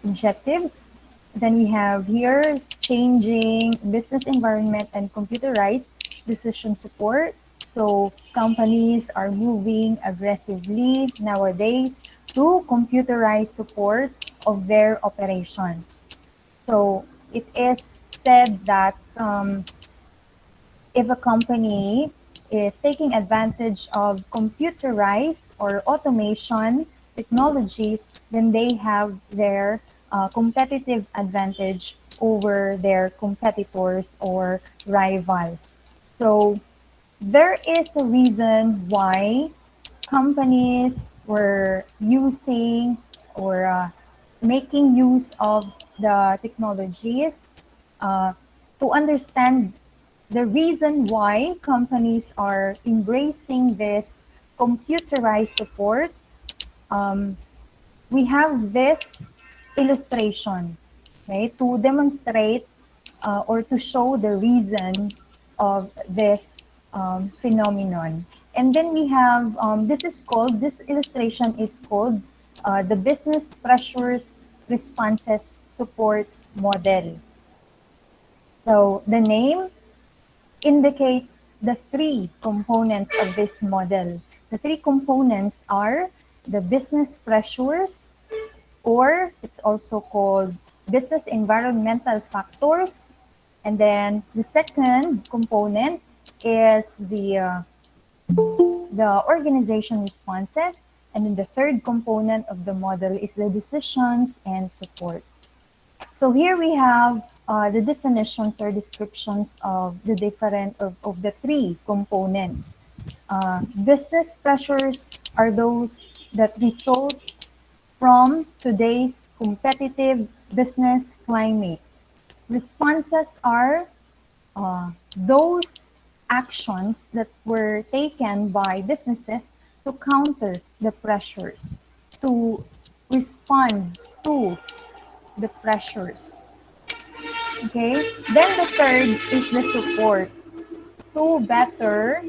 objectives. Then we have here changing business environment and computerized decision support. So companies are moving aggressively nowadays to computerized support of their operations. So it is said that if a company is taking advantage of computerized or automation technologies, then they have their competitive advantage over their competitors or rivals. So there is a reason why companies were using or making use of the technologies uh, to understand the reason why companies are embracing this computerized support. um, we have this illustration, okay, to demonstrate or to show the reason of this phenomenon. And then we have, this illustration is called the business pressures responses support model. So the name indicates the three components of this model. The three components are the business pressures, or it's also called business environmental factors. And then the second component is the organization responses. And then the third component of the model is the decisions and support. So here we have the definitions or descriptions of the of the three components. Business pressures are those that result from today's competitive business climate. Responses are those actions that were taken by businesses to counter the pressures, to respond to the pressures. Okay, then the third is the support to better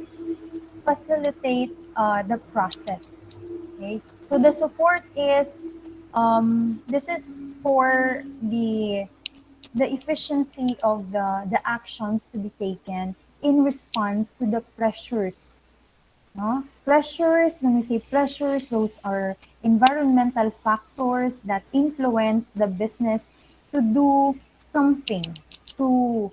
facilitate the process. Okay, so the support is this is for the efficiency of the actions to be taken in response to the pressures. No? Pressures, when we say pressures, those are environmental factors that influence the business to do something, to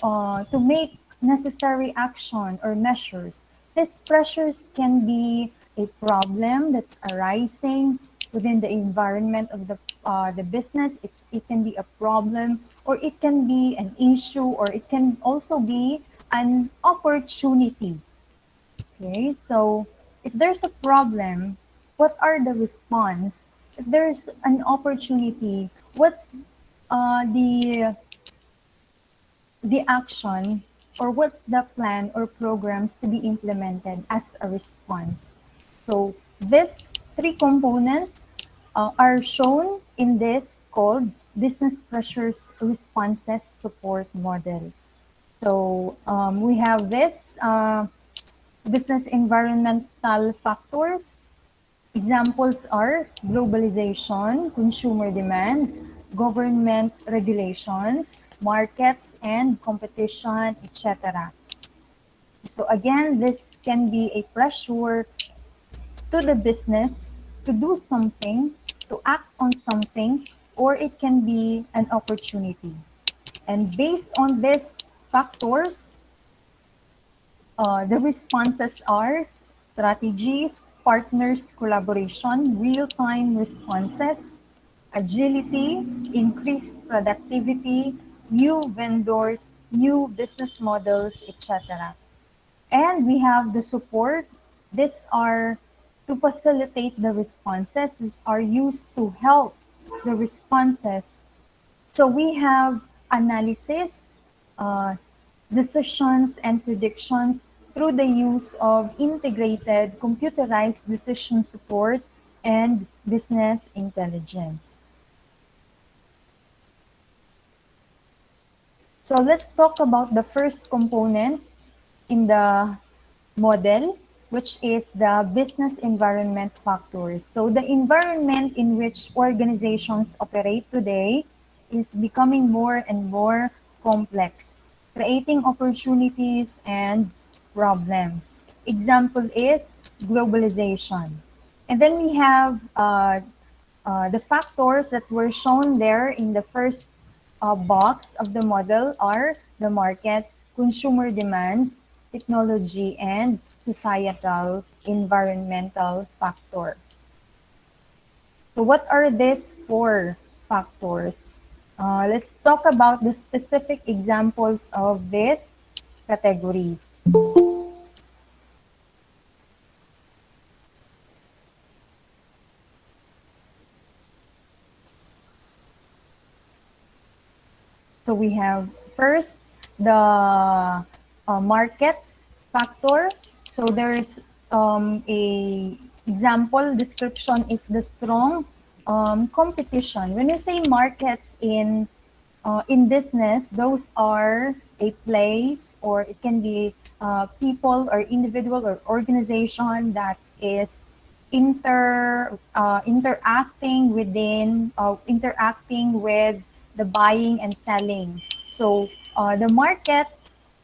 to make necessary action or measures. These pressures can be a problem that's arising within the environment of the business. It can be a problem, or it can be an issue, or it can also be an opportunity. Okay, so if there's a problem, what are the response? If there's an opportunity, what's the action, or what's the plan or programs to be implemented as a response? So these three components are shown in this called business pressures responses support model. So we have this business environmental factors. Examples are globalization, consumer demands, government regulations, markets and competition, etc. So again, this can be a pressure to the business to do something, to act on something, or it can be an opportunity. And based on these factors, the responses are strategies, partners, collaboration, real-time responses, agility, increased productivity, new vendors, new business models, etc. And we have the support. These are to facilitate the responses. These are used to help the responses. So we have analysis, uh, decisions, and predictions through the use of integrated computerized decision support and business intelligence. So let's talk about the first component in the model. which is the business environment factors. So the environment in which organizations operate today is becoming more and more complex, creating opportunities and problems. Example is globalization. And then we have the factors that were shown there in the first box of the model are the markets, consumer demands, technology, and societal environmental factor. So what are these four factors? Let's talk about the specific examples of these categories. So we have first the markets factor. So there's a example description is the strong competition. When you say markets in business, those are a place or it can be people or individual or organization that is interacting with the buying and selling. So the market,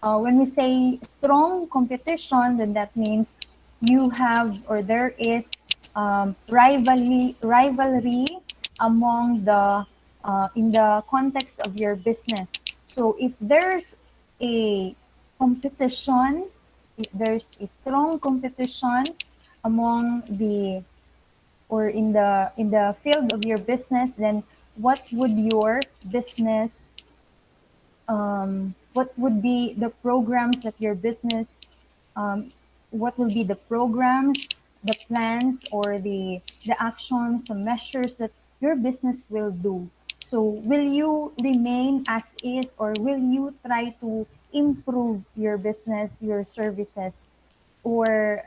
when we say strong competition, then that means you have or there is rivalry among the in the context of your business. So if there's a competition, if there's a strong competition among the or in the field of your business, then what would your business what would be the programs that your business um, what will be the programs, the plans, or the actions, the measures that your business will do. So will you remain as is, or will you try to improve your business, your services, or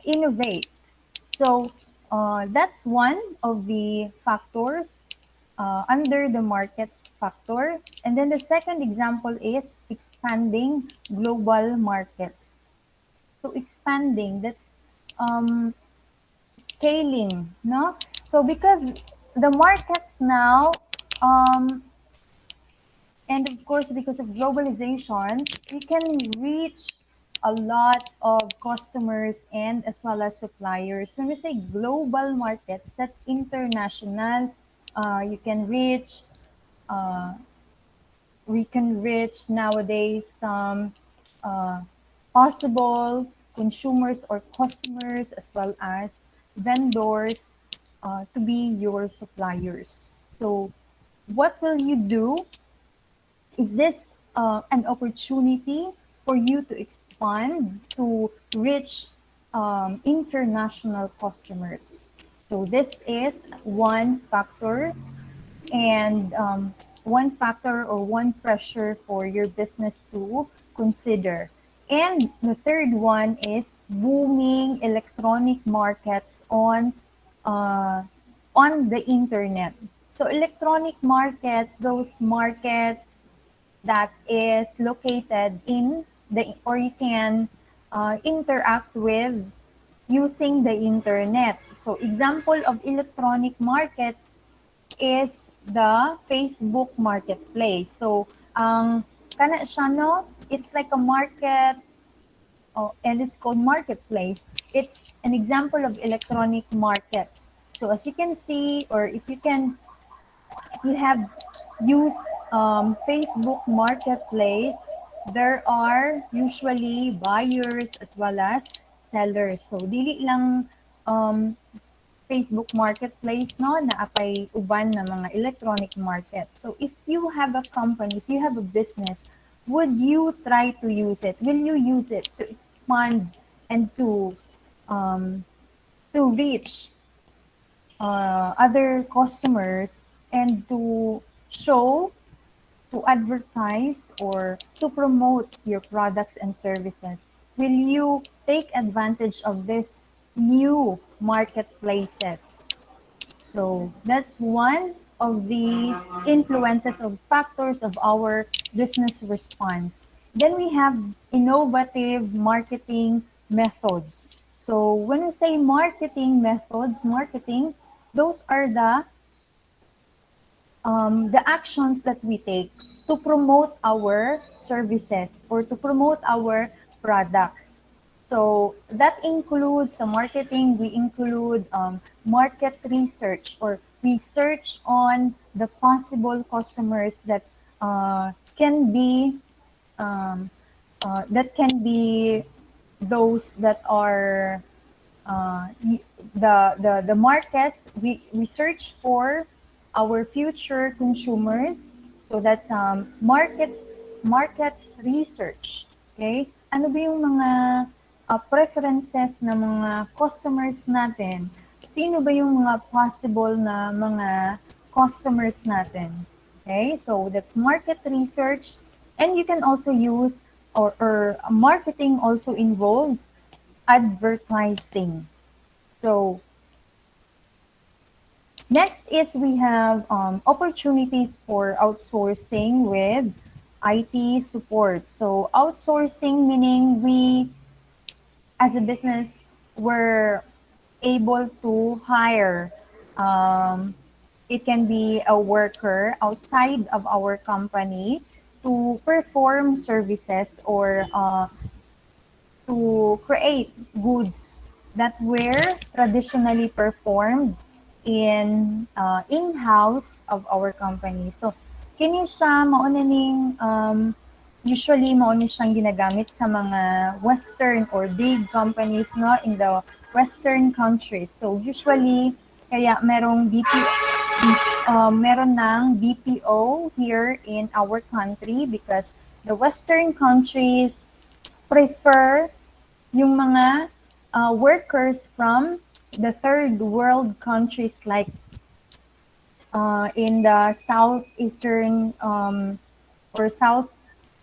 innovate? So that's one of the factors under the markets factor. And then the second example is expanding global markets. So expanding, that's um, scaling, no? So because the markets now, um, and of course because of globalization, we can reach a lot of customers and as well as suppliers. When we say global markets, that's international. You can reach uh, we can reach nowadays some uh, possible consumers or customers as well as vendors to be your suppliers. So what will you do? Is this an opportunity for you to expand to reach international customers? So this is one factor and one factor or one pressure for your business to consider. And the third one is booming electronic markets uh, on the internet. So electronic markets, those markets that is located in the or you can interact with using the internet. So example of electronic markets is the Facebook Marketplace. So, kana siya, no? It's like a market, and it's called Marketplace. It's an example of electronic markets. So, as you can see, or if you have used Facebook Marketplace, there are usually buyers as well as sellers. So, dili lang um, Facebook Marketplace, no, na apay uban na mga electronic market. So if you have a company, if you have a business, would you try to use it? Will you use it to expand and um, to reach other customers and to show, to advertise, or to promote your products and services? Will you take advantage of this new marketplaces? So that's one of the influences of factors of our business response. Then we have innovative marketing methods. So when we say marketing methods, those are the actions that we take to promote our services or to promote our products. So that includes the marketing, we include market research or research on the possible customers can be um, that can be those that are the markets we search for our future consumers. So that's market research. Okay? Ano ba yung mga preferences ng mga customers natin? Sino ba yung mga possible na mga customers natin? Okay? So that's market research, and you can also use or marketing also involves advertising. So next is we have opportunities for outsourcing with IT support. So outsourcing meaning we, as a business, were able to hire. Um, it can be a worker outside of our company to perform services or to create goods that were traditionally performed in-house of our company. So kini siya mauna ning usually mauna siyang ginagamit sa mga western or big companies no in the western countries. So usually kaya meron ng BPO here in our country because the western countries prefer yung mga workers from the third world countries like in the southeastern or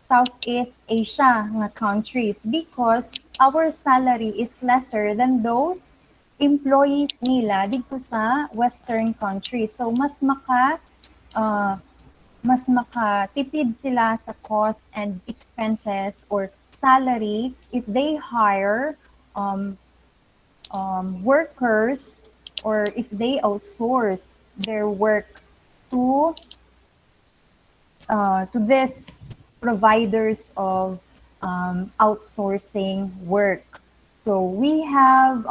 Southeast Asia nga countries because our salary is lesser than those employees nila dito sa western countries. So uh, mas makatipid sila sa cost and expenses or salary if they hire um, workers or if they outsource their work to this providers of outsourcing work. So we have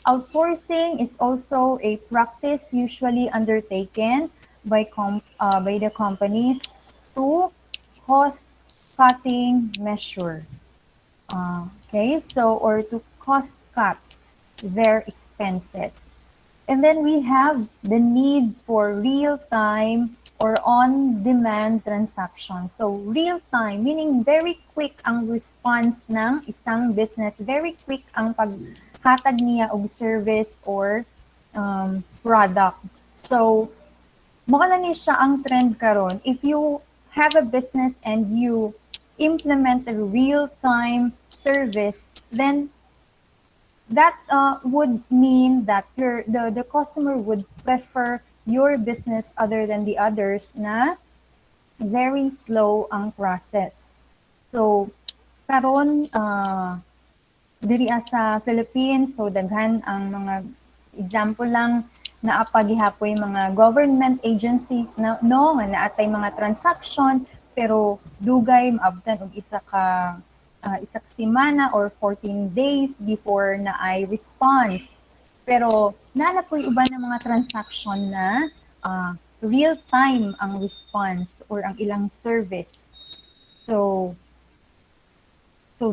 outsourcing is also a practice usually undertaken by the companies to cost cutting measure. Okay, so or to cost cut their expenses. And then we have the need for real-time or on-demand transactions. So real-time, meaning very quick ang response ng isang business. Very quick ang paghatag niya og service or product. So, mukha ni siya ang trend karon. If you have a business and you implement a real-time service, then that would mean that the customer would prefer your business other than the others na very slow ang process. So, karon diri sa Philippines, so daghan ang mga example lang na pagihapoy mga government agencies na no nga naatay mga transaction pero dugay maabtan og isa ka semana or 14 days before na ay response. Pero naana po'y uban ng mga transaction na real time ang response or ang ilang service. So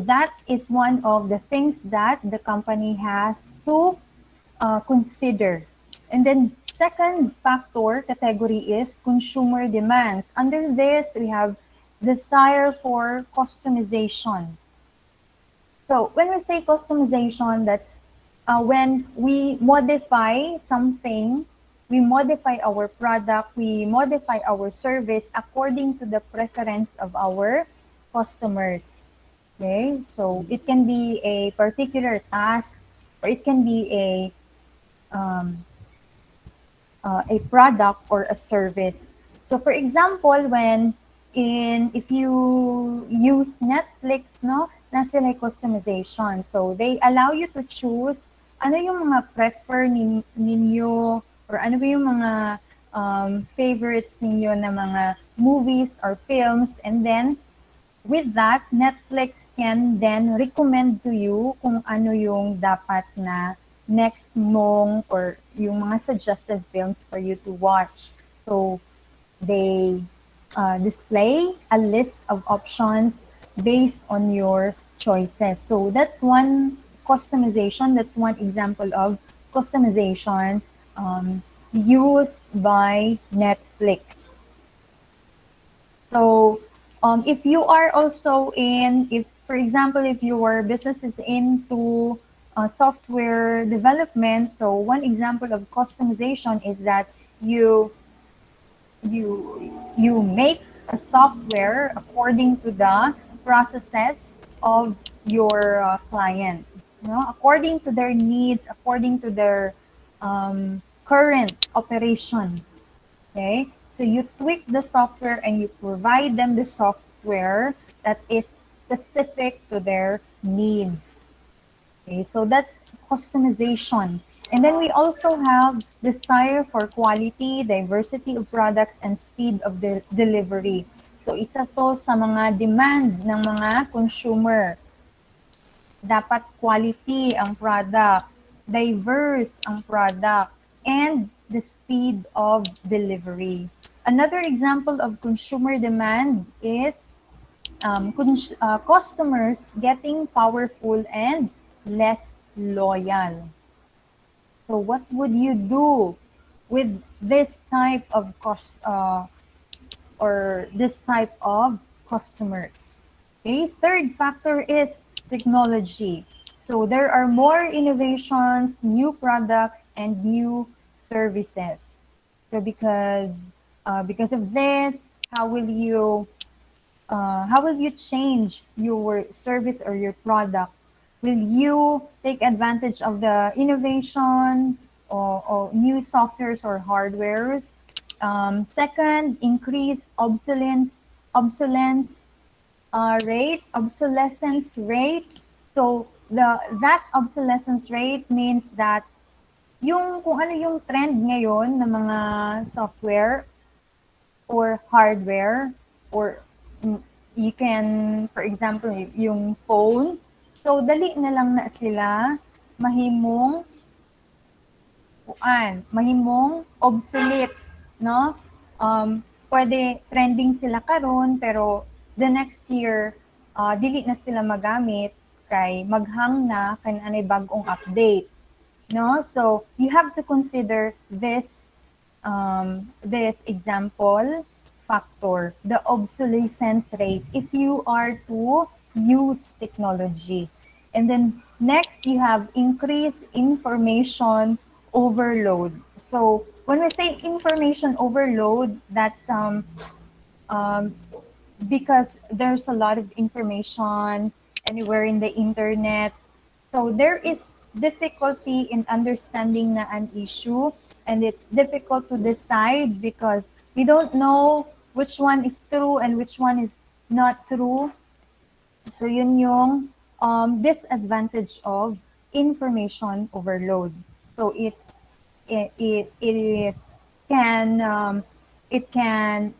that is one of the things that the company has to consider. And then second factor category is consumer demands. Under this, we have desire for customization. So when we say customization, that's when we modify something, we modify our product, we modify our service according to the preference of our customers. Okay, so it can be a particular task, or it can be a product or a service. So for example, if you use Netflix, no, na sila customization. So, they allow you to choose ano yung mga prefer ninyo or ano ba yung mga favorites ninyo na mga movies or films, and then with that, Netflix can then recommend to you kung ano yung dapat na next mong or yung mga suggested films for you to watch. So they display a list of options based on your choices. So that's one customization, that's one example of customization used by Netflix. So if you are also if for example, if your business is into software development, so one example of customization is that you you make a software according to the processes of your client, according to their needs, according to their current operation. Okay, so you tweak the software and you provide them the software that is specific to their needs. Okay, so that's customization. And then we also have desire for quality, diversity of products, and speed of the delivery. So isa to sa mga demand ng mga consumer. Dapat quality ang product, diverse ang product, and the speed of delivery. Another example of consumer demand is customers getting powerful and less loyal. So what would you do with this type of or this type of customers? Okay, third factor is technology. So there are more innovations, new products, and new services. So because of this, how will you change your service or your product? Will you take advantage of the innovation or new softwares or hardwares? Second, increase obsolescence rate. So that obsolescence rate means that yung kung ano yung trend ngayon ng mga software or hardware, or you can, for example, yung phone. So dali na lang na sila mahimong obsolete, no? Pwede trending sila karon pero the next year dili na sila magamit kay maghang na kay anay bagong update, no? So you have to consider this example factor, the obsolescence rate, if you are to use technology. And then next, you have increased information overload. So when we say information overload, that's because there's a lot of information anywhere in the internet. So there is difficulty in understanding na an issue, and it's difficult to decide because we don't know which one is true and which one is not true. So yun yung disadvantage of information overload. So it can it can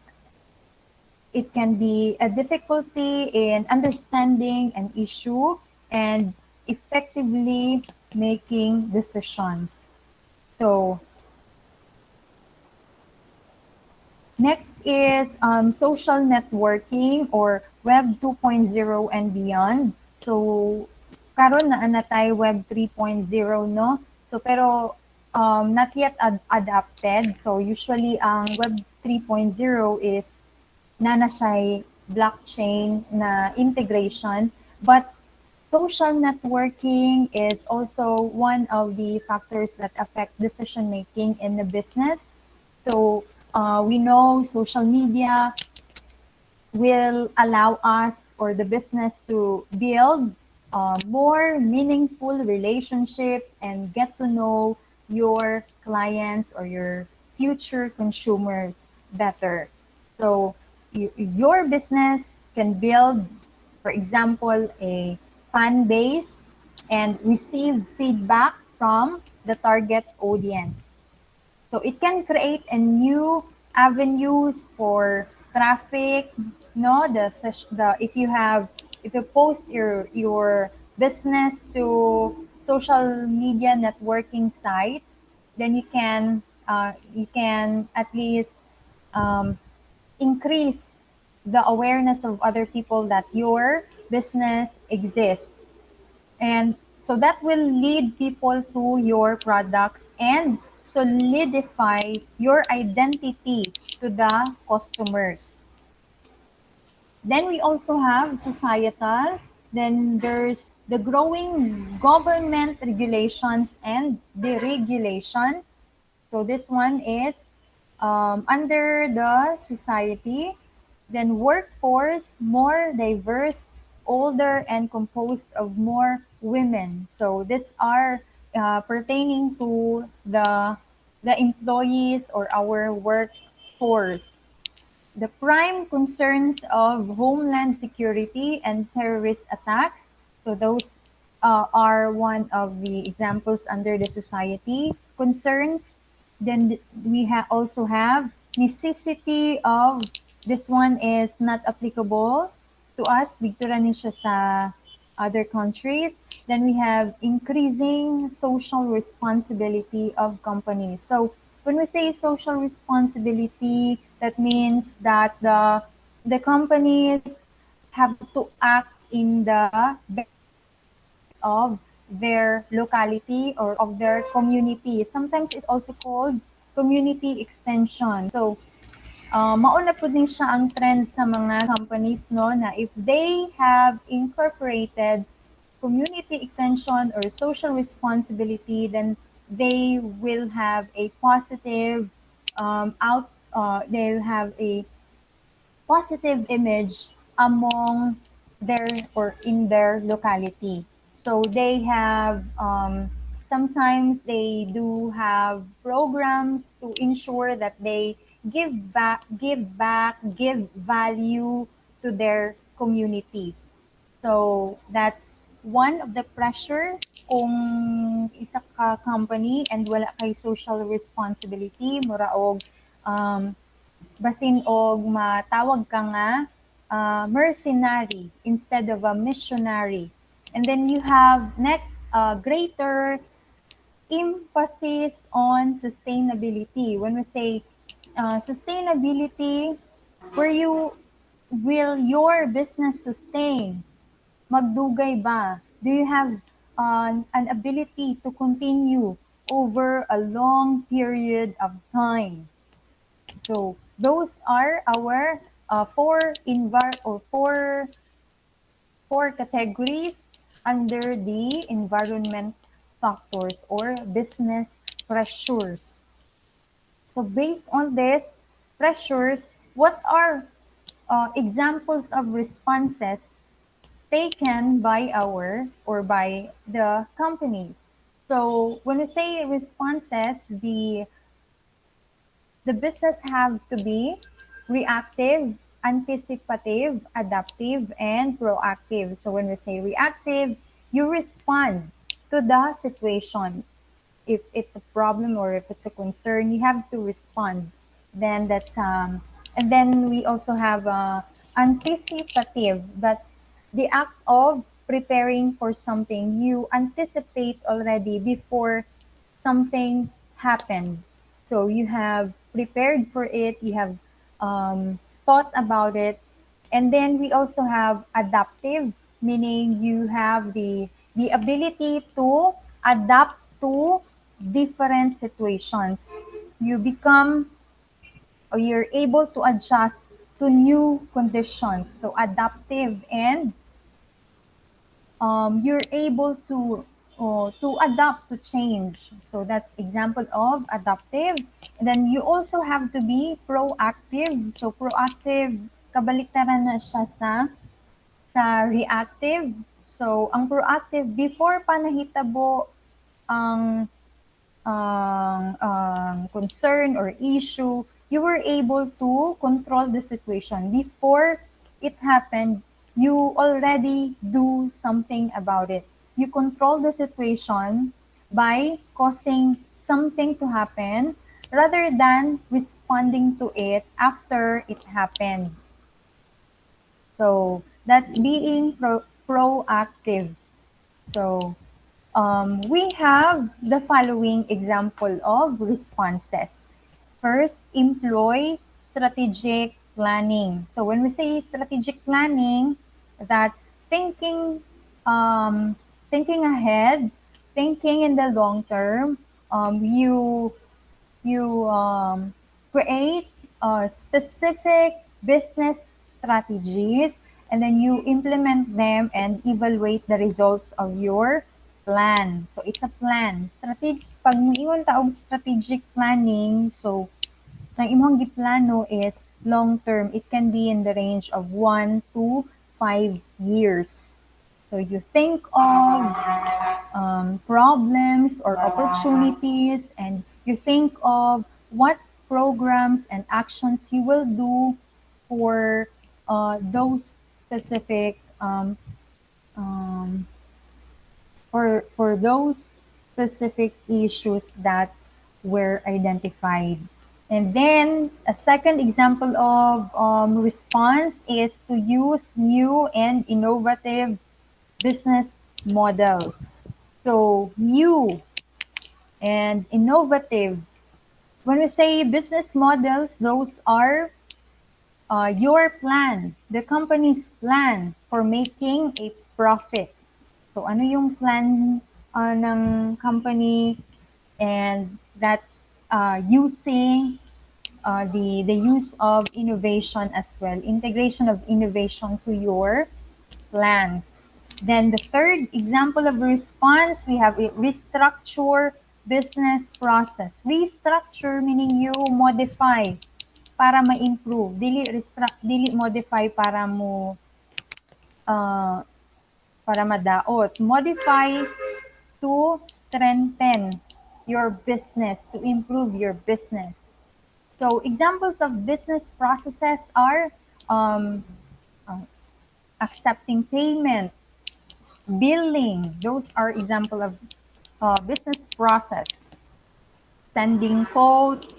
it can be a difficulty in understanding an issue and effectively making decisions. So next is social networking or Web 2.0 and beyond. So karon na natay Web 3.0, no? So pero not yet adapted. So usually ang Web 3.0 is na siya blockchain na integration, but social networking is also one of the factors that affect decision making in the business. So we know social media will allow us or the business to build more meaningful relationships and get to know your clients or your future consumers better. So your business can build, for example, a fan base and receive feedback from the target audience. So it can create a new avenues for traffic. No, if you post your business to social media networking sites, then you can at least um, increase the awareness of other people that your business exists. And so that will lead people to your products and solidify your identity to the customers. Then we also have societal. Then there's the growing government regulations and deregulation. So this one is under the society. Then workforce, more diverse, older, and composed of more women. So these are pertaining to the employees or our workforce. The prime concerns of homeland security and terrorist attacks. So those are one of the examples under the society concerns. Then we also have necessity of, this one is not applicable to us. Dito ra ni siya sa other countries. Then we have increasing social responsibility of companies. So when we say social responsibility, that means that the companies have to act in the of their locality or of their community. Sometimes it's also called community extension. So mauna po din siya ang trend sa mga companies, no, na if they have incorporated community extension or social responsibility, then they will have a positive they'll have a positive image among their or in their locality. So they have sometimes they do have programs to ensure that they give value to their community. So that's one of the pressure kung isa ka company and wala kay social responsibility, mura og basin og matawag ka nga mercenary instead of a missionary. And then you have next greater emphasis on sustainability. When we say sustainability, where you will your business sustain? Magdugay ba? Do you have an ability to continue over a long period of time? So those are our four categories under the environment factors or business pressures. So based on this pressures, what are examples of responses taken by our or by the companies? So when we say responses, the business have to be reactive, anticipative, adaptive, and proactive. So when we say reactive, you respond to the situation. If it's a problem or if it's a concern, you have to respond. Then that's and then we also have anticipative. That's the act of preparing for something. You anticipate already before something happened. So you have prepared for it, you have thought about it. And then we also have adaptive, meaning you have the ability to adapt to different situations. You become or you're able to adjust to new conditions. So adaptive and you're able to adapt to change. So that's example of adaptive. And then you also have to be proactive. So proactive, kabaliktaran na siya sa reactive. So ang proactive, before pa nahitabo ang concern or issue, you were able to control the situation before it happened. you already do something about it. You control the situation by causing something to happen rather than responding to it after it happened. So that's being proactive. So we have the following example of responses. First, employ strategic planning. So when we say strategic planning, that's thinking, thinking ahead, thinking in the long term. You create specific business strategies, and then you implement them and evaluate the results of your plan. So it's a plan. Pag moingon ta og strategic planning, so ang imong giplano is long term. It can be in the range of 1 to 5 years. So you think of problems or opportunities, and you think of what programs and actions you will do for those specific um, for those specific issues that were identified. And then a second example of response is to use new and innovative business models. So new and innovative. When we say business models, those are your plan, the company's plan for making a profit. So ano yung plan ng company, and that's using the use of innovation as well, integration of innovation to your plans. Then the third example of response, we have a restructure business process. Restructure meaning you modify para ma-improve. Dili modify uh, para madaot. Modify to strengthen your business, to improve your business. So examples of business processes are um, uh, accepting payment, billing. Those are example of business process. Sending quote,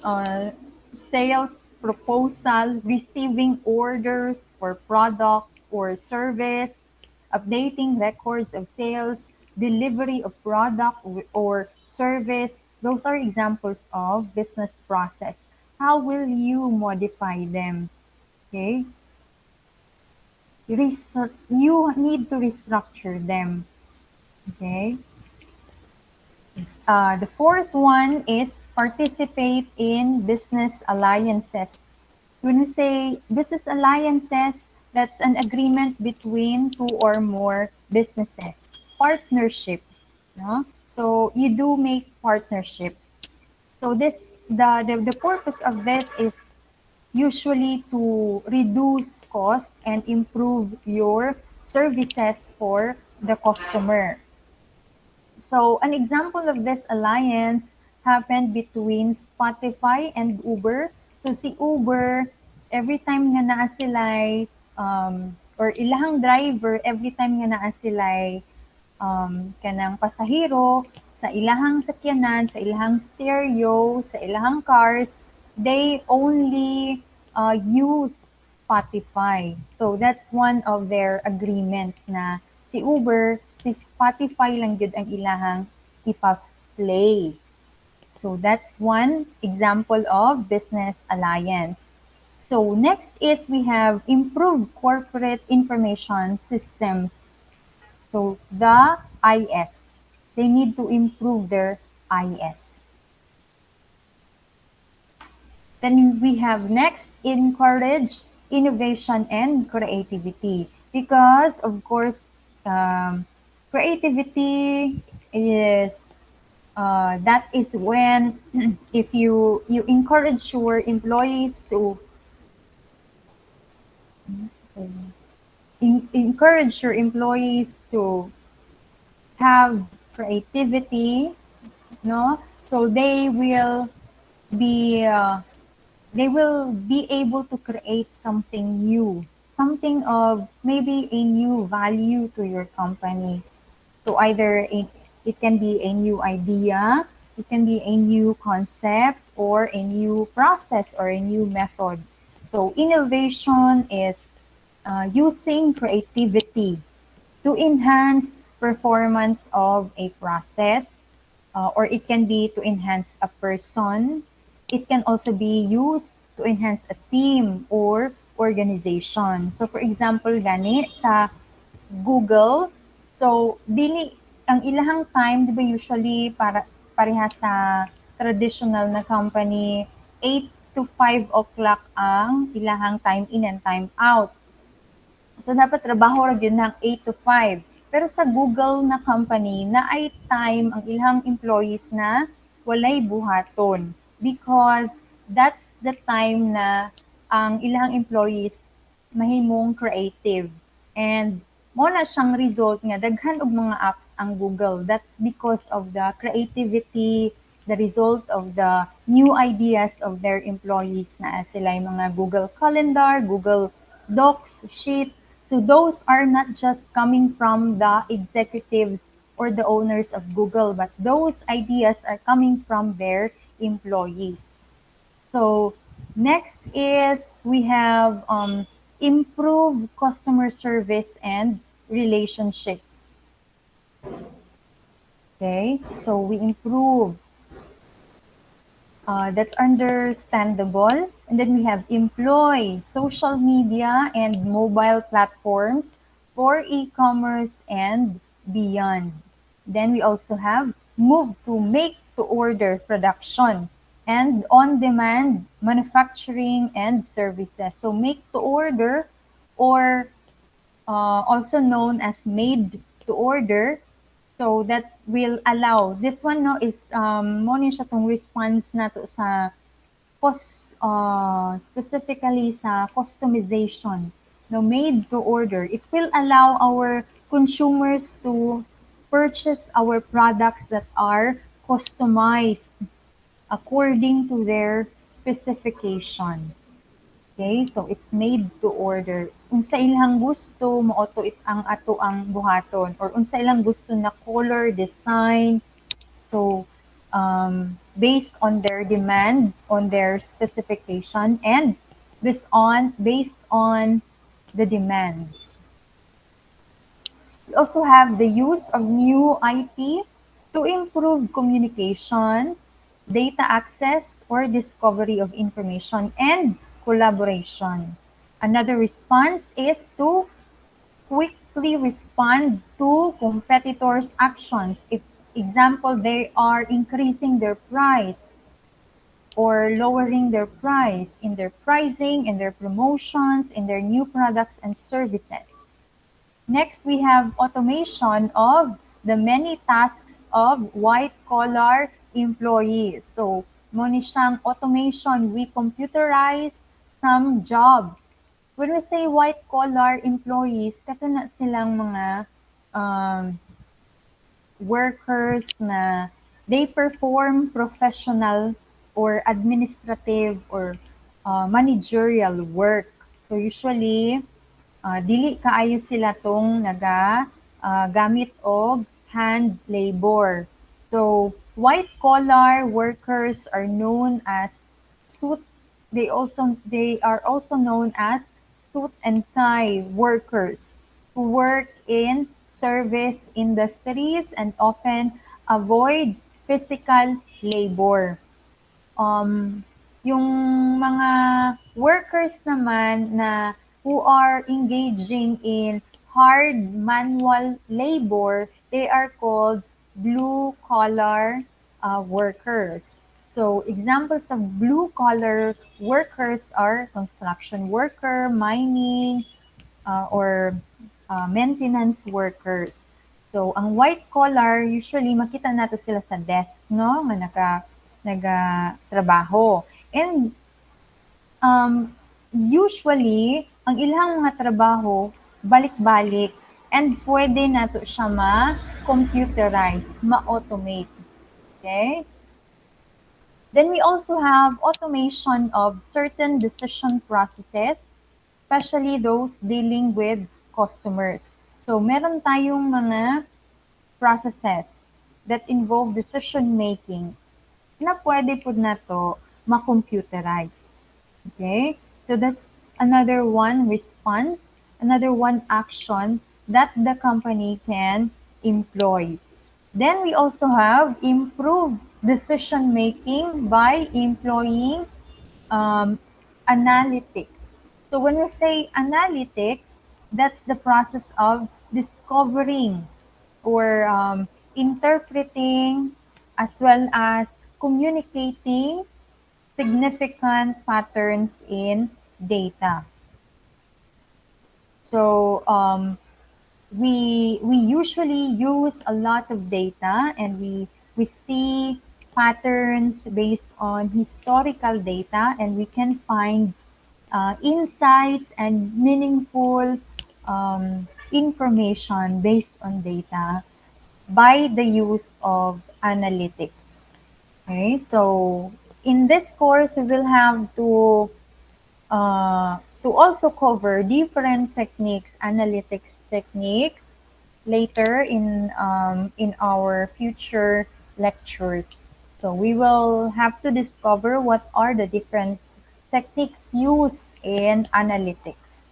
sales proposal, receiving orders for product or service, updating records of sales, delivery of product or service. Those are examples of business process. How will you modify them? Okay, you need to restructure them. Okay. The fourth one is participate in business alliances. When we say business alliances, that's an agreement between two or more businesses. Partnership. No? So you do make partnership. So the purpose of this is usually to reduce cost and improve your services for the customer. So an example of this alliance happened between Spotify and Uber. So si Uber, every time nga naa sila'y, or ilahang driver, every time nga naa sila'y kanang pasahero, sa ilahang sakyanan, sa ilahang stereo, sa ilahang cars, they only use Spotify. So that's one of their agreements na si Uber, si Spotify lang yun ang ilahang ipa-play. So that's one example of business alliance. So next is we have improved corporate information systems. So the IS, they need to improve their IS. Then we have next, encourage innovation and creativity. Because of course, creativity is that is when if you encourage your employees to encourage your employees to have creativity, no, so be they will be able to create something new, something of maybe a new value to your company. So either it can be a new idea, it can be a new concept, or a new process or a new method. So innovation is using creativity to enhance performance of a process, or it can be to enhance a person. It can also be used to enhance a team or organization. So for example, gani sa Google, so dili ang ilahang time, di ba usually para pareha sa traditional na company, 8 to 5 o'clock ang ilahang time in and time out. So dapat trabaho ra gyud ng 8 to 5. Pero sa Google na company na ay time ang ilang employees na walay buhaton, because that's the time na ang ilang employees mahimong creative. And mo na siyang result nga daghan og mga apps ang Google. That's because of the creativity, the result of the new ideas of their employees na sila yung mga Google Calendar, Google Docs, Sheet. So those are not just coming from the executives or the owners of Google, but those ideas are coming from their employees. So next is we have improve customer service and relationships. Okay, so we improve. That's understandable. And then we have employ social media and mobile platforms for e-commerce and beyond. Then we also have move to make to order production and on-demand manufacturing and services. So make to order, or also known as made to order, so that will allow this one, no, is mo ni siya tong response nato sa specifically sa customization, no, made to order. It will allow our consumers to purchase our products that are customized according to their specification. Okay, so it's made to order. Unsa ilang gusto, moauto it ang ato ang buhaton, or unsa ilang gusto na color, design. So based on their demand, on their specification, and based on the demands. We also have the use of new IT to improve communication, data access, or discovery of information, and collaboration. Another response is to quickly respond to competitors' actions. If, example, they are increasing their price or lowering their price in their pricing, in their promotions, in their new products and services. Next, we have automation of the many tasks of white-collar employees. So, mo ni siyang automation, we computerize some jobs. When we say white-collar employees, kasi na silang mga workers na they perform professional or administrative or managerial work. So usually, dili kaayo sila tong gamit og hand labor. So white collar workers are known as suit. They are also known as suit and tie workers who work in service industries and often avoid physical labor. Yung mga workers naman na who are engaging in hard manual labor, they are called blue collar workers. So examples of blue collar workers are construction worker, mining, or maintenance workers. So ang white collar, usually makita nato sila sa desk, no, nga nagatrabaho. And usually, ang ilang mga trabaho, balik-balik, and pwede nato siya ma-computerize, ma-automate. Okay? Then we also have automation of certain decision processes especially those dealing with customers. So meron tayong mga processes that involve decision making na pwede po na to ma-computerize. Okay? So that's another one response, another one action that the company can employ. Then we also have improved decision making by employing analytics. So when we say analytics, that's the process of discovering or interpreting as well as communicating significant patterns in data. So we usually use a lot of data and we see patterns based on historical data, and we can find insights and meaningful information based on data by the use of analytics. Okay, so in this course we will have to also cover different techniques, analytics techniques, later in our future lectures. So we will have to discover what are the different techniques used in analytics.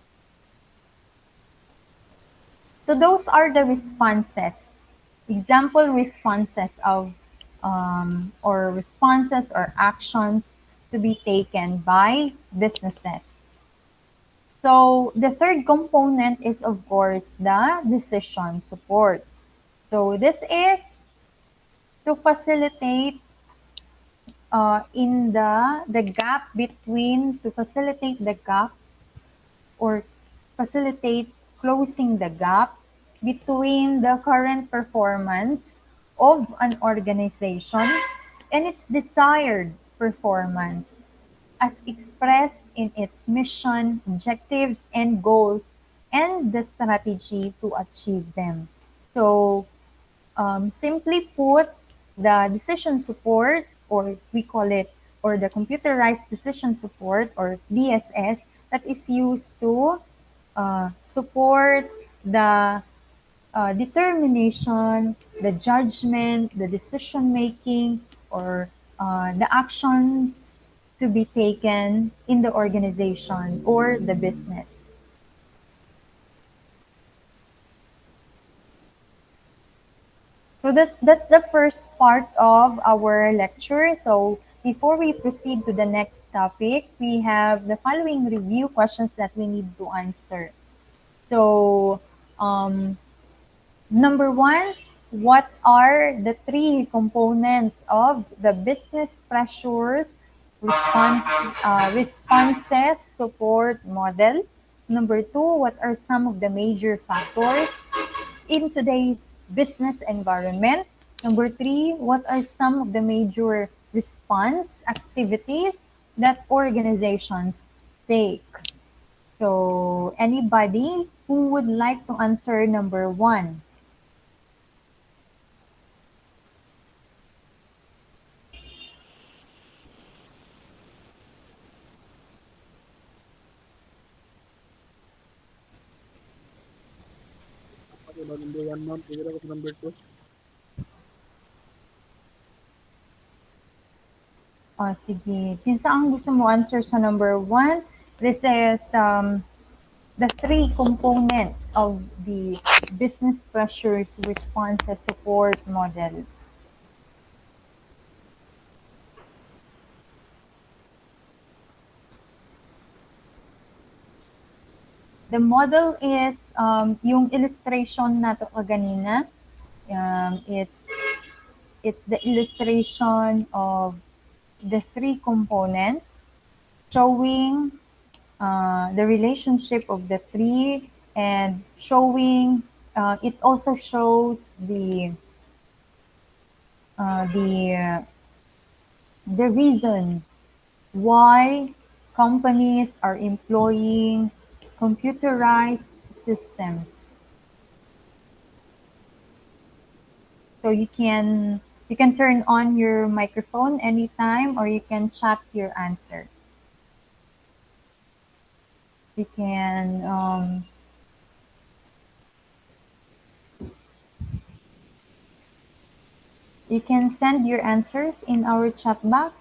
So those are the responses, example responses of or responses or actions to be taken by businesses. So the third component is, of course, the decision support. So this is to facilitate in the gap between, to facilitate the gap or facilitate closing the gap between the current performance of an organization and its desired performance as expressed in its mission, objectives, and goals, and the strategy to achieve them. So, simply put, the decision support, or we call it, or the computerized decision support, or DSS, that is used to support the determination, the judgment, the decision making, or the actions to be taken in the organization or the business. So that's the first part of our lecture. So before we proceed to the next topic, we have the following review questions that we need to answer. So number one, what are the three components of the business pressures responses support model? Number two, what are some of the major factors in today's business environment? Number three, what are some of the major response activities that organizations take? So, anybody who would like to answer number one? Okay, number one, ma'am. Tigil ako sa number two. O, sige. Since ang gusto mo answer sa number one, this is the three components of the business pressures responses support model. The model is yung illustration nato kaganina. It's the illustration of the three components showing the relationship of the three, and showing it also shows the the reason why companies are employing computerized systems. So you can turn on your microphone anytime, or you can chat your answer. You can send your answers in our chat box.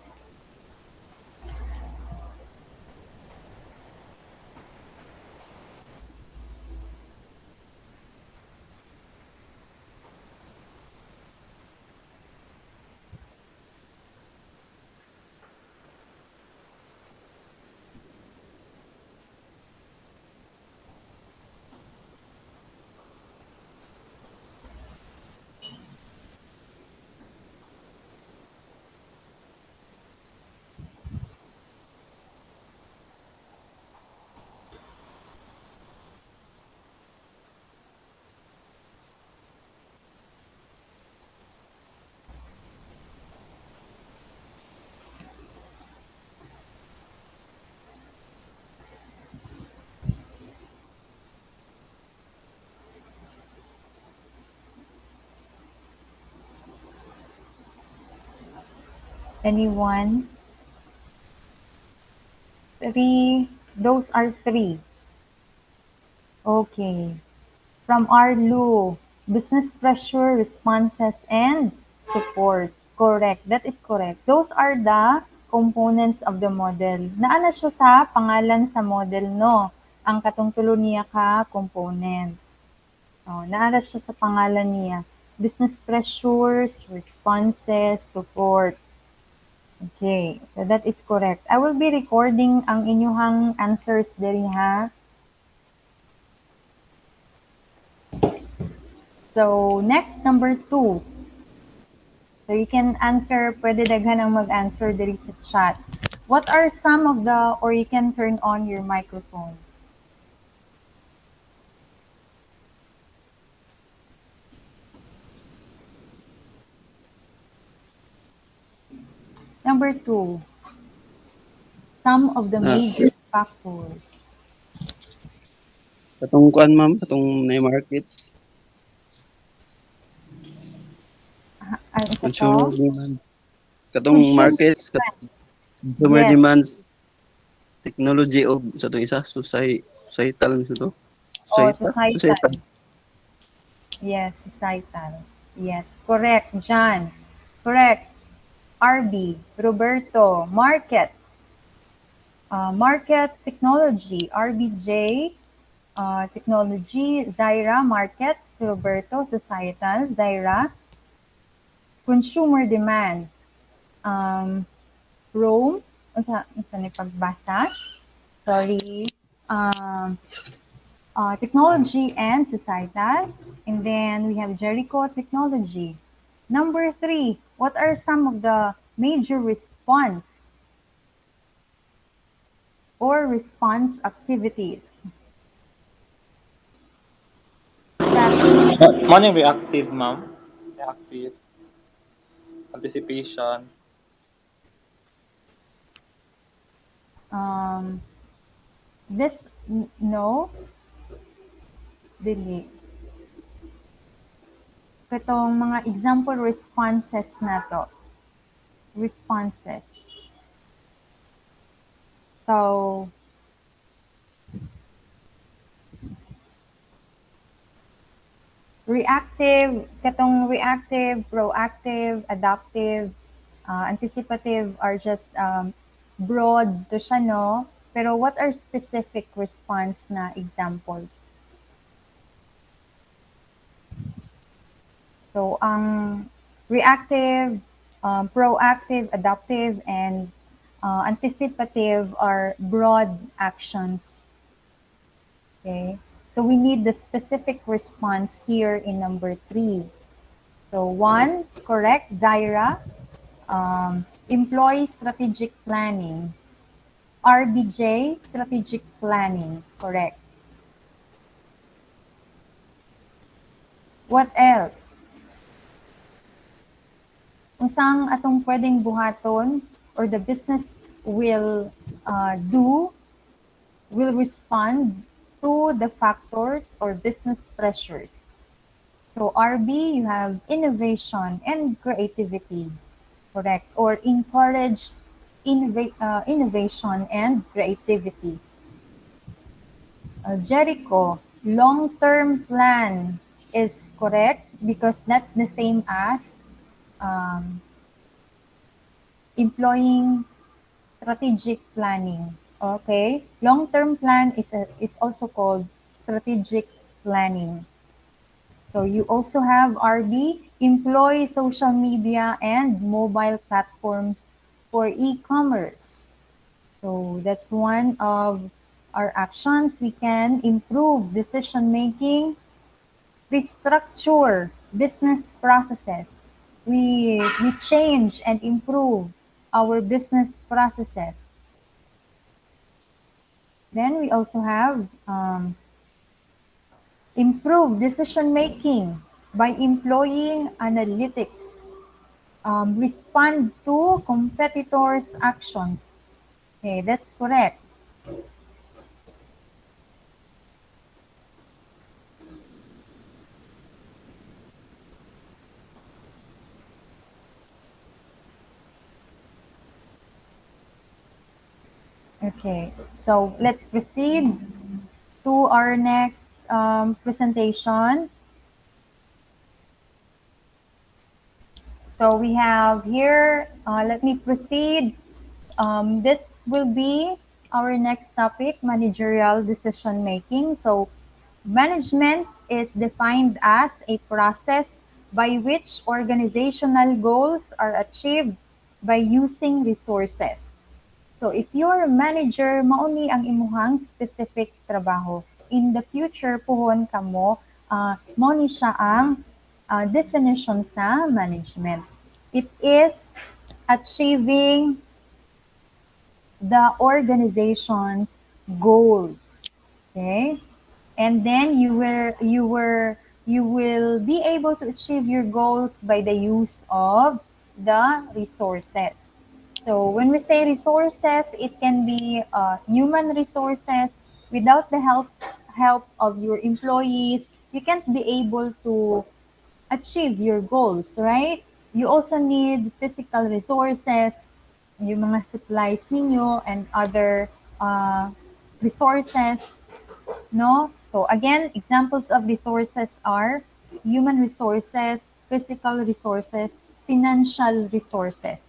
Anyone? Three. Those are three. Okay. From Arlu, business pressure, responses, and support. Correct. That is correct. Those are the components of the model. Naana siya sa pangalan sa model, no? Ang katungtulo niya ka components. Oh, naara siya sa pangalan niya. Business pressures, responses, support. Okay, so that is correct. I will be recording ang inyuhang answers diri ha. So, next, number 2. So, you can answer, pwede daghan ang mag-answer diri sa chat. What are some of the, or you can turn on your microphone. Number 2, some of the major factors. Katong kuan ma'am, katong na market, Ano ito? consumer demand. Katong Consumer markets, consumer Yes. demands, technology o sa to isa, societal sa to. Oh, Societal. societal. Yes, societal. Yes, correct, John. Correct. RB, Roberto, markets. Market technology, RBJ, technology, Zaira, markets, Roberto, societal, Zaira. Consumer demands, Rome, unsa ni pagbasa? Sorry. Technology and societal. And then we have Jericho technology. Number 3, what are some of the major response or response activities? That Morning reactive, ma'am. Reactive. Anticipation. this no dili. Katong mga example responses na to. Responses. So, reactive, proactive, adaptive, anticipative are just broad to siya, no? Pero what are specific response na examples? So, ang reactive, proactive, adaptive, and anticipative are broad actions. Okay? So, we need the specific response here in number 3. So, 1, correct, Zaira. Employee strategic planning. RBJ, strategic planning. Correct. What else? Unsang atong pwedeng buhaton or the business will respond to the factors or business pressures. So RB, you have innovation and creativity, correct? Or encourage innovation and creativity. Jericho, long-term plan is correct because that's the same as um, employing strategic planning. Okay, long-term plan is also called strategic planning. So you also have RB, employ social media and mobile platforms for e-commerce. So that's one of our actions. We can improve decision making, restructure business processes. We change and improve our business processes. Then we also have improve decision making by employing analytics. Respond to competitors' actions. Okay, that's correct. Okay, so let's proceed to our next presentation. So we have here, let me proceed. This will be our next topic, managerial decision making. So management is defined as a process by which organizational goals are achieved by using resources. So if you're a manager, mauni ang imuhang specific trabaho. In the future, puhon ka mo, mauni siya ang definition sa management. It is achieving the organization's goals. Okay? And then you will be able to achieve your goals by the use of the resources. So when we say resources, it can be human resources. Without the help of your employees, you can't be able to achieve your goals, right? You also need physical resources, yung mga supplies ninyo and other resources, no? So again, examples of resources are human resources, physical resources, financial resources.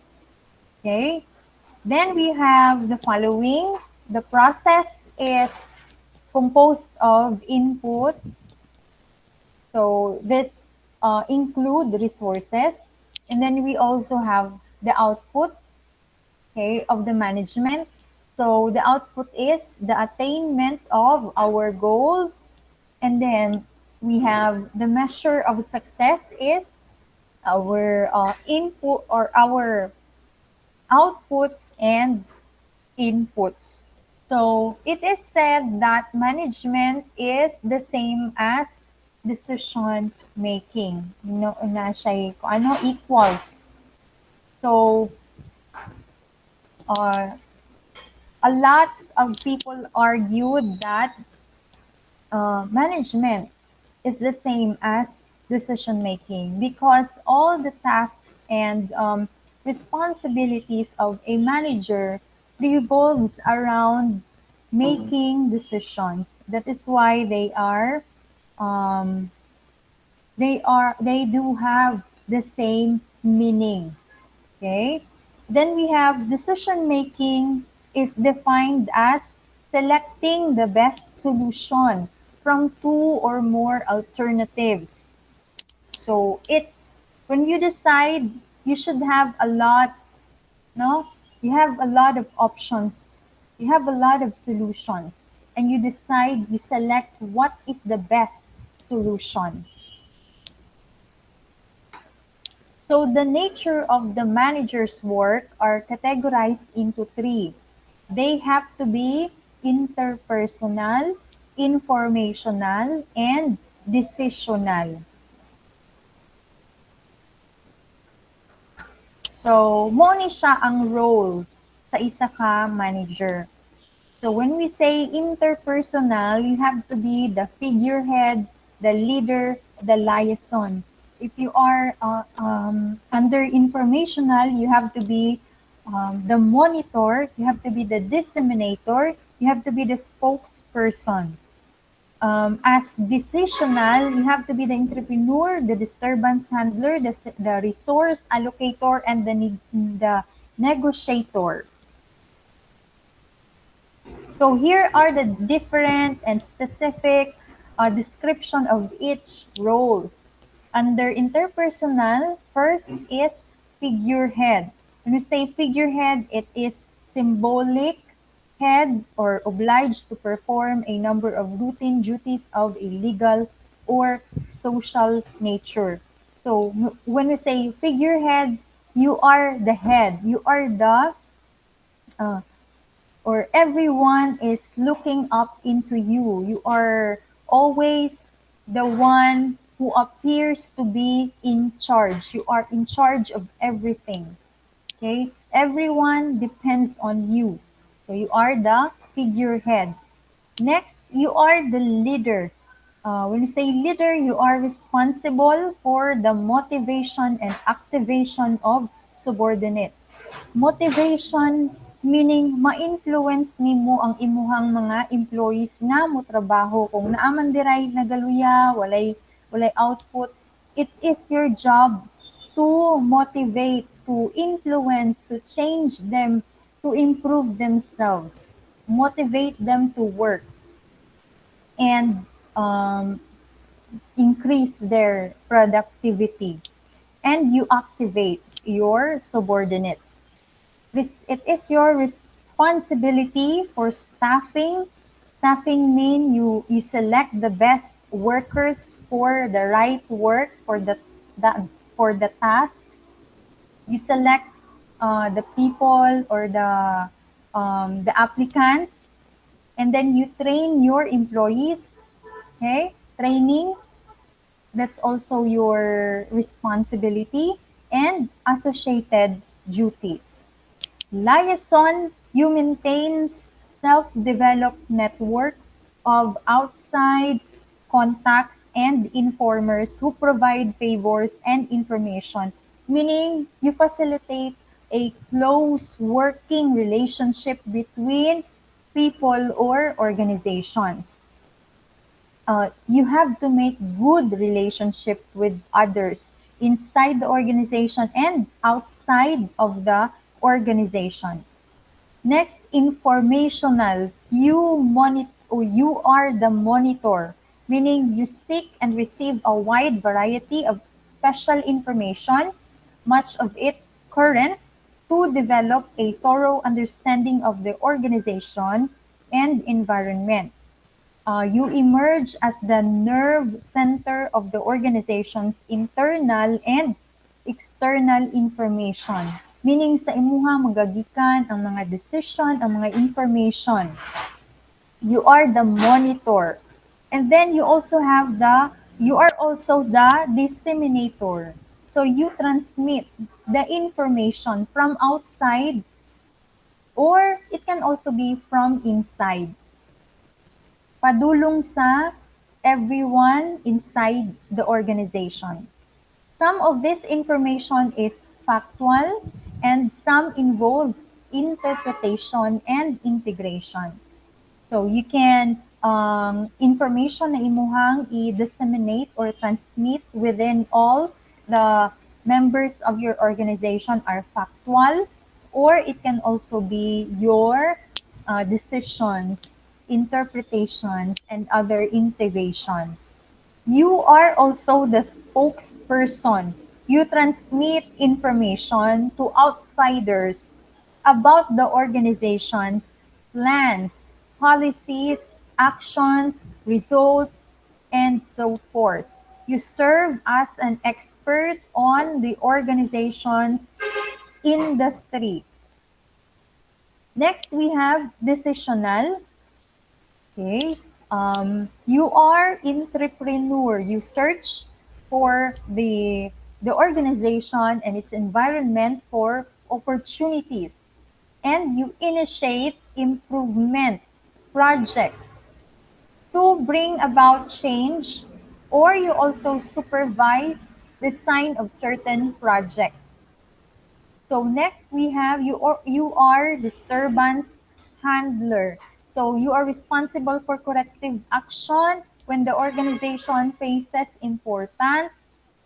Okay? Then we have the following. The process is composed of inputs. So this include resources. And then we also have the output, okay, of the management. So the output is the attainment of our goal. And then we have the measure of success is our input or our outputs and inputs. So it is said that management is the same as decision making. No, na siya kung ano equals. So a lot of people argued that management is the same as decision making because all the tasks and responsibilities of a manager revolves around making decisions. That is why um, they do have the same meaning. Okay. Then we have decision making is defined as selecting the best solution from two or more alternatives. So it's when you decide, you should have a lot, no? You have a lot of options. You have a lot of solutions. And you decide, you select what is the best solution. So the nature of the manager's work are categorized into three. They have to be interpersonal, informational, and decisional. So, mo ni siya ang role sa isa ka manager. So when we say interpersonal, you have to be the figurehead, the leader, the liaison. If you are under informational, you have to be the monitor, you have to be the disseminator, you have to be the spokesperson. As decisional, you have to be the entrepreneur, the disturbance handler, the resource allocator, and the negotiator. So here are the different and specific description of each roles. Under interpersonal, first is figurehead. When we say figurehead, it is symbolic head or obliged to perform a number of routine duties of a legal or social nature. So when we say figurehead, you are the head. You are the uh, or everyone is looking up into you. You are always the one who appears to be in charge. You are in charge of everything. Okay? Everyone depends on you. So you are the figurehead. Next, you are the leader. When you say leader, you are responsible for the motivation and activation of subordinates. Motivation meaning ma-influence nimo ang imuhang mga employees nga mo trabaho kung naaman diray nagaluya, walay output. It is your job to motivate, to influence, to change them, to improve themselves, motivate them to work, and increase their productivity. And you activate your subordinates. It is your responsibility for staffing. Staffing means you select the best workers for the right work for the task. You select the people or the applicants, and then you train your employees. Okay, training, that's also your responsibility and associated duties. Liaison, you maintain self-developed network of outside contacts and informers who provide favors and information, meaning you facilitate a close working relationship between people or organizations. You have to make good relationship with others inside the organization and outside of the organization. Next, informational. You are the monitor, meaning you seek and receive a wide variety of special information, much of it current, to develop a thorough understanding of the organization and environment. You emerge as the nerve center of the organization's internal and external information. Meaning sa imuha magagikan ang mga decision, ang mga information. You are the monitor. And then you are also the disseminator. So you transmit the information from outside, or it can also be from inside, padulong sa everyone inside the organization. Some of this information is factual and some involves interpretation and integration. So you can information na imuhang i-disseminate or transmit within all the members of your organization are factual, or it can also be your decisions, interpretations, and other integration. You are also the spokesperson. You transmit information to outsiders about the organization's plans, policies, actions, results, and so forth. You serve as an expert on the organization's industry. Next, we have decisional. Okay. You are entrepreneur. You search for the organization and its environment for opportunities, and you initiate improvement projects to bring about change, or you also supervise the design of certain projects. So next we have you are disturbance handler. So you are responsible for corrective action when the organization faces important,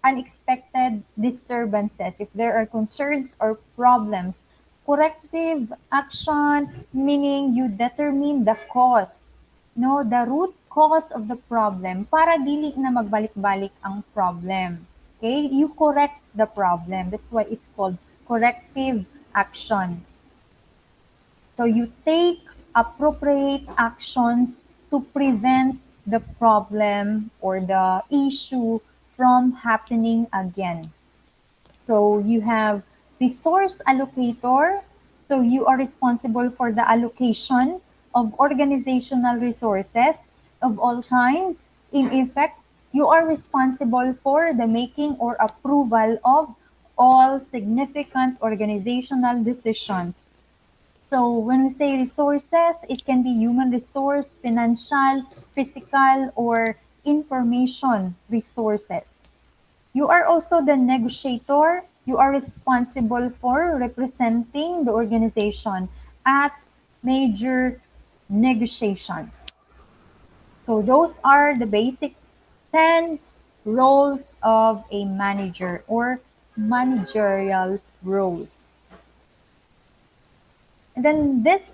unexpected disturbances. If there are concerns or problems, corrective action meaning you determine the cause, no, the root cause of the problem para dili na magbalik-balik ang problem. Okay? You correct the problem. That's why it's called corrective action. So you take appropriate actions to prevent the problem or the issue from happening again. So you have resource allocator. So you are responsible for the allocation of organizational resources of all kinds. In effect, you are responsible for the making or approval of all significant organizational decisions. So when we say resources, it can be human resource, financial, physical, or information resources. You are also the negotiator. You are responsible for representing the organization at major negotiations. So those are the basic 10 roles of a manager or managerial roles. And then this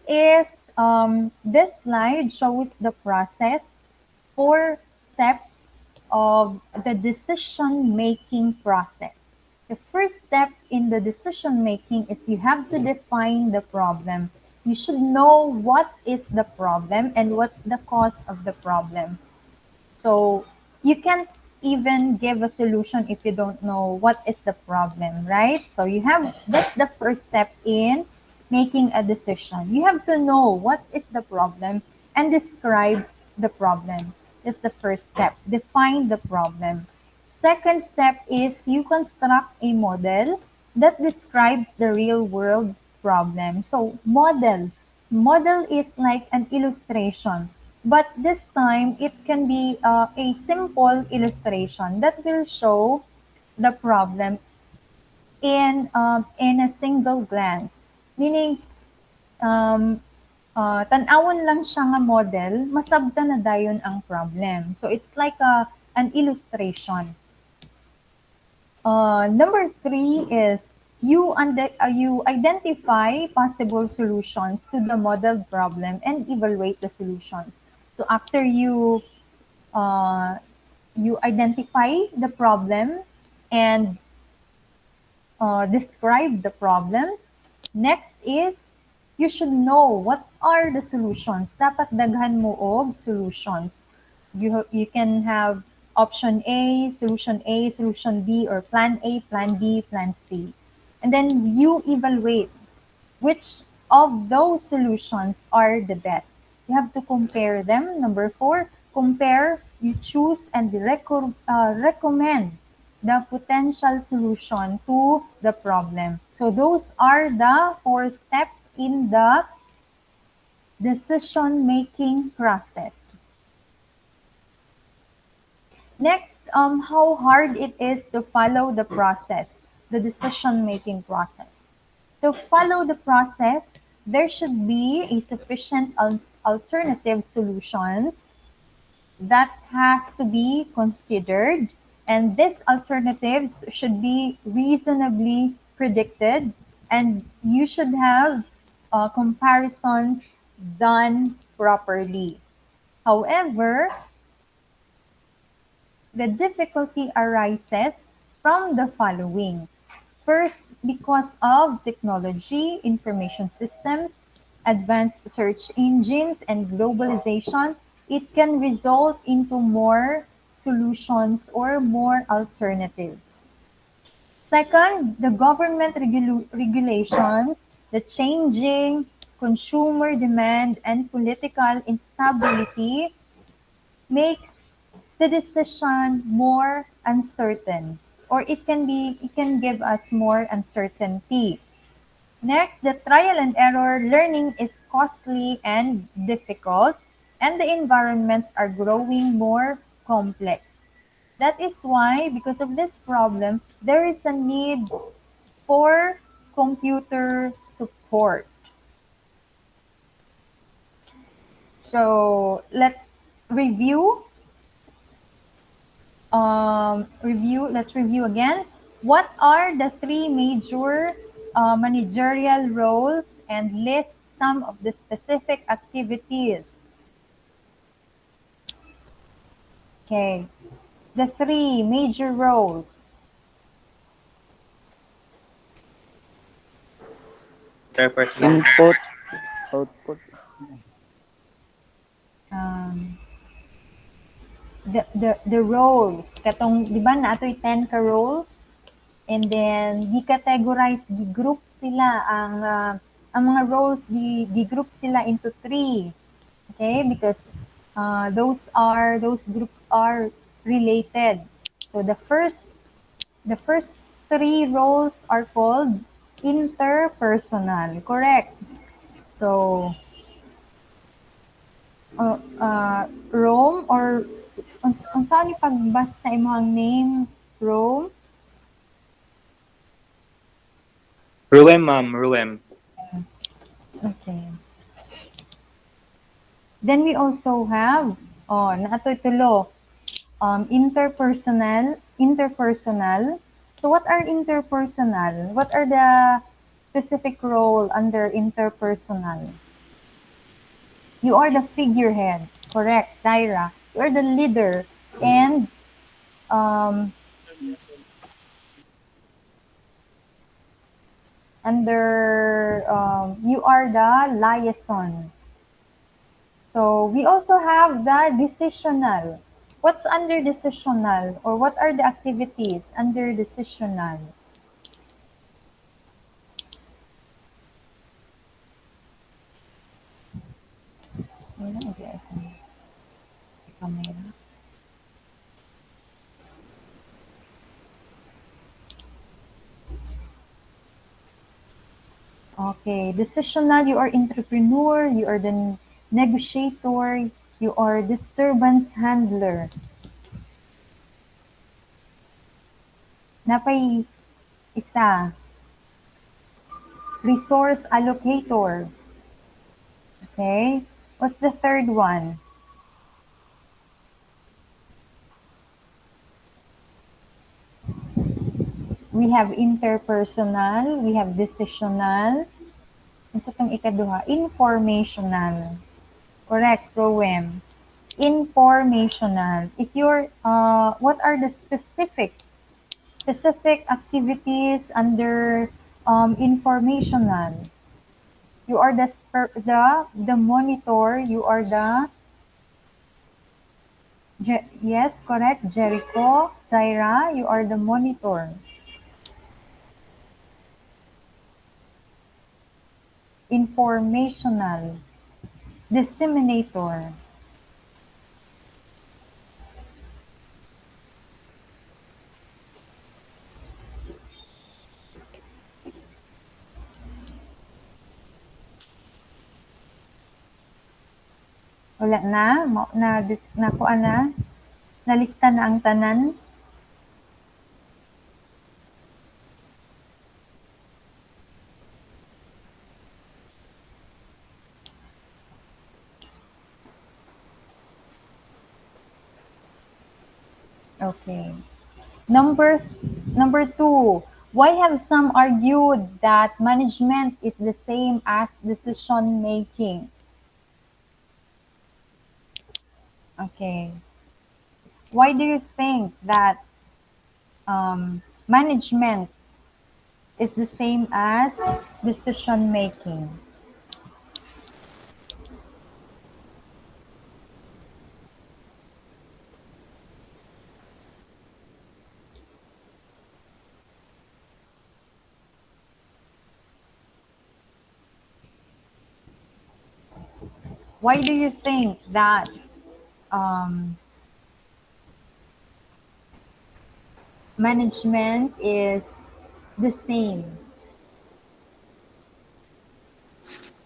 slide shows the process, 4 steps of the decision making process. The first step in the decision making is you have to define the problem. You should know what is the problem and what's the cause of the problem. So you can't even give a solution if you don't know what is the problem, right? So that's the first step in making a decision. You have to know what is the problem and describe the problem. That's the first step. Define the problem. Second step is you construct a model that describes the real world problem. So model is like an illustration, but this time it can be a simple illustration that will show the problem in a single glance. Meaning, tanawon lang siya nga model, masabta na dayon ang problem. So it's like an illustration. Number 3 is you identify possible solutions to the modeled problem and evaluate the solutions. So after you identify the problem and describe the problem, next is you should know what are the solutions. Dapat daghan mo og solutions. You can have option A, solution B, or plan A, plan B, plan C. And then you evaluate which of those solutions are the best. You have to compare them. Number 4, compare, you choose and recommend the potential solution to the problem. So those are the 4 steps in the decision-making process. Next, how hard it is to follow the process, the decision-making process. To follow the process, there should be a sufficient alternative solutions that has to be considered, and these alternatives should be reasonably predicted, and you should have comparisons done properly. However, the difficulty arises from the following. First, because of technology, information systems, advanced search engines, and globalization, it can result into more solutions or more alternatives. Second, the government regulations, the changing consumer demand, and political instability makes the decision more uncertain, or it can give us more uncertainty. Next, the trial and error learning is costly and difficult, and the environments are growing more complex. That is why, because of this problem, there is a need for computer support. So let's review. Let's review again. What are the three major managerial roles and list some of the specific activities? Okay, the three major roles. Interpersonal. Input, output. Um, the roles. Katong, di ba na ito'y 10 ka roles? And then, gi-categorize, gi-group sila ang mga roles, gi-group sila into three. Okay? Because those groups are related. So the first three roles are called interpersonal. Correct. So, Rome or unsa ni pagbasa sa imong name, Rome? Ruem, ma'am. Ruem. Okay. Then we also have, naatoy tulo, interpersonal. So what are interpersonal? What are the specific role under interpersonal? You are the figurehead, correct, Tyra. You are the leader, and um, you are the liaison. So we also have the decisional. What's under decisional, or what are the activities under decisional? Wala, okay. Camera. Okay, decisional, you are entrepreneur, you are the negotiator, you are disturbance handler. Napay isa, resource allocator. Okay, what's the third one? We have interpersonal, we have decisional. Unsa tong ikaduha? Informational. Correct, Roem. Informational. If you're, what are the specific activities under informational? You are the monitor. You are the yes, correct, Jericho, Zaira. You are the monitor. Informational, disseminator. Wala na, nakuha na, nalista na ang tanan. Okay. Number two, why have some argued that management is the same as decision making? Okay. Why do you think that management is the same as decision making? Why do you think that um, management is the same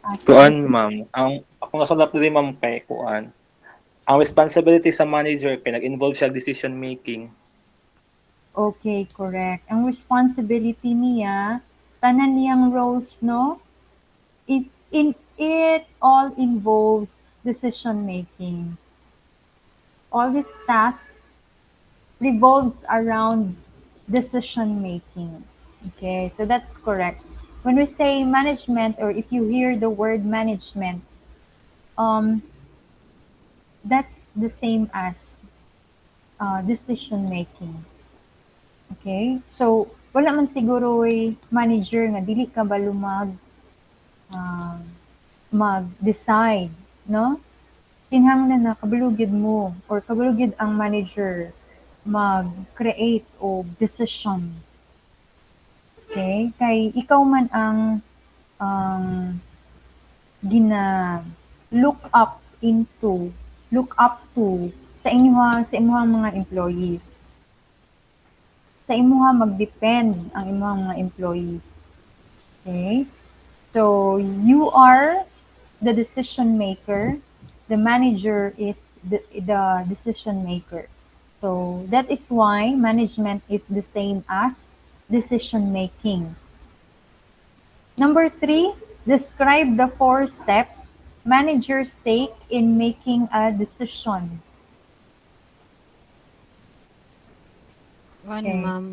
as Kuan, ma'am. Ako nasulap din, ma'am, kay kuan. Ang responsibility sa manager kay nag-involve siya decision making. okay, correct. Ang responsibility niya, tanan niyang roles, no? It all involves decision making. All these tasks revolves around decision making. Okay, so that's correct. When we say management, or if you hear the word management, um, that's the same as decision making. Okay? So, wala man siguro manager nga dili ka ba ah, mag-decide, no? Kinahanglan na kabalugid mo or kabalugid ang manager mag-create o decision. Okay? Kay ikaw man ang gina look up to sa imuhang mga employees. Sa imuha mag-depend ang imuhang mga employees. Okay? So, you are the decision maker. The manager is the decision maker. So, that is why management is the same as decision making. Number 3, describe the 4 steps managers take in making a decision. One, Okay. ma'am,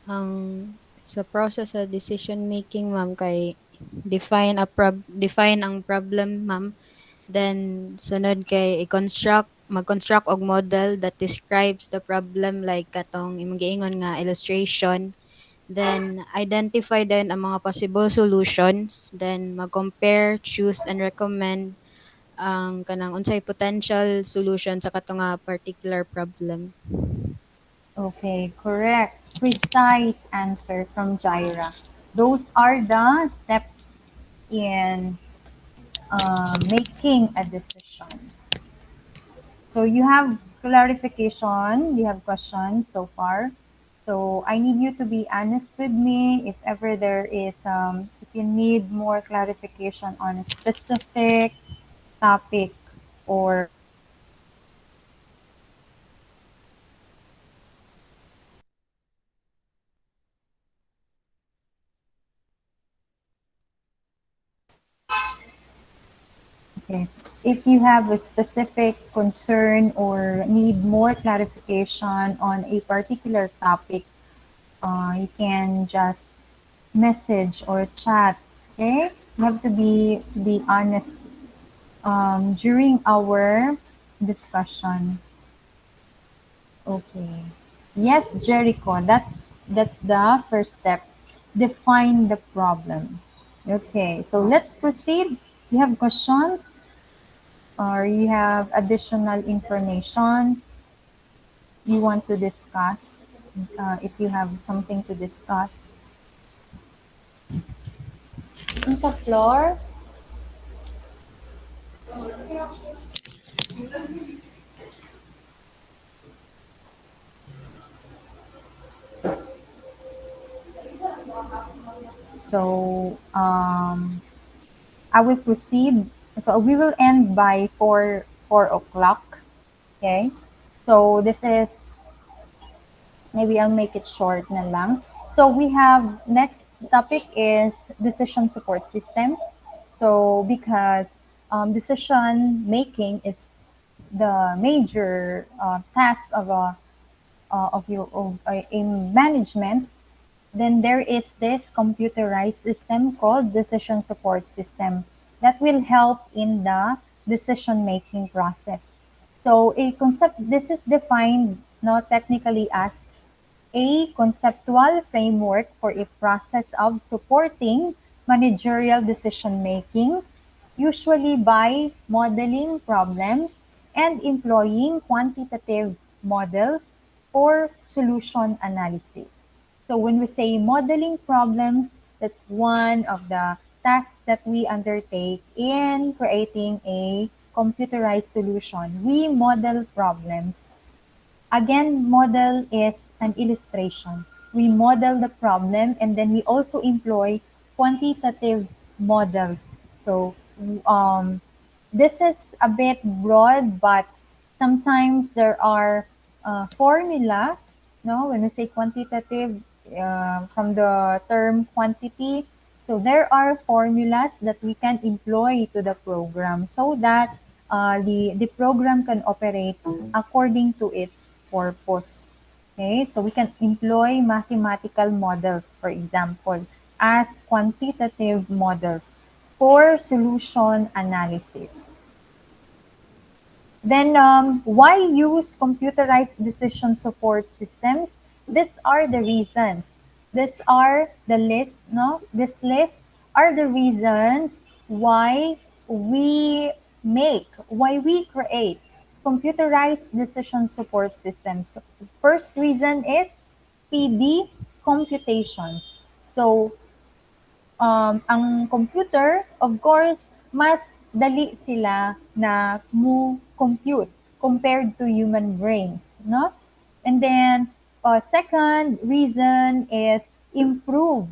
ang sa process sa decision making, ma'am, kay define ang problem, ma'am. Then sunod kay mag-construct og model that describes the problem like katong imong giingon nga illustration. Then identify din ang mga possible solutions. Then mag-compare, choose and recommend ang kanang unsay potential solution sa kato nga particular problem. Okay, correct. Precise answer from Jaira. Those are the steps in making a decision. So you have clarification, you have questions so far. So I need you to be honest with me if ever there is, if you need more clarification on a specific topic or okay. If you have a specific concern or need more clarification on a particular topic, you can just message or chat. Okay, you have to be honest during our discussion. Okay. Yes, Jericho. That's the first step. Define the problem. Okay. So let's proceed. You have questions or you have additional information you want to discuss? If you have something to discuss. On the floor. So I will proceed. So we will end by 4 o'clock. Okay. So this is, maybe I'll make it short na lang. So we have next topic is decision support systems. So because decision making is the major task of a management, then there is this computerized system called decision support system that will help in the decision making process. So a concept, this is defined not technically as a conceptual framework for a process of supporting managerial decision making, usually by modeling problems and employing quantitative models for solution analysis. So when we say modeling problems, that's one of the tasks that we undertake in creating a computerized solution. We model problems. Again, model is an illustration. We model the problem and then we also employ quantitative models. So um, this is a bit broad, but sometimes there are formulas. No, when we say quantitative, from the term quantity, so there are formulas that we can employ to the program so that the program can operate according to its purpose. Okay, so we can employ mathematical models, for example, as quantitative models for solution analysis. Then, why use computerized decision support systems? These are the reasons. These are the list, no? This list are the reasons why why we create computerized decision support systems. First reason is speedy computations. So, ang computer, of course, mas dali sila na compute compared to human brains, no? And then, second reason is improved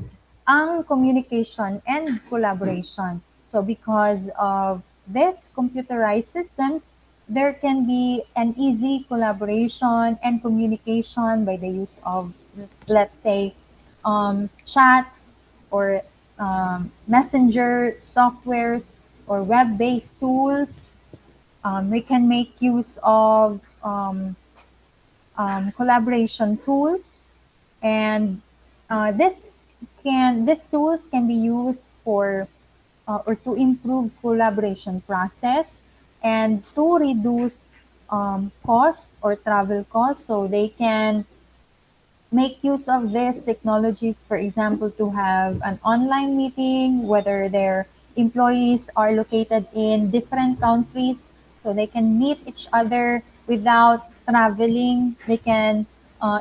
ang communication and collaboration. So because of this computerized systems, there can be an easy collaboration and communication by the use of, let's say, chats or messenger softwares or web-based tools. We can make use of collaboration tools, and these tools can be used for or to improve collaboration process and to reduce cost or travel costs, so they can make use of these technologies, for example, to have an online meeting, whether their employees are located in different countries, so they can meet each other without traveling. They can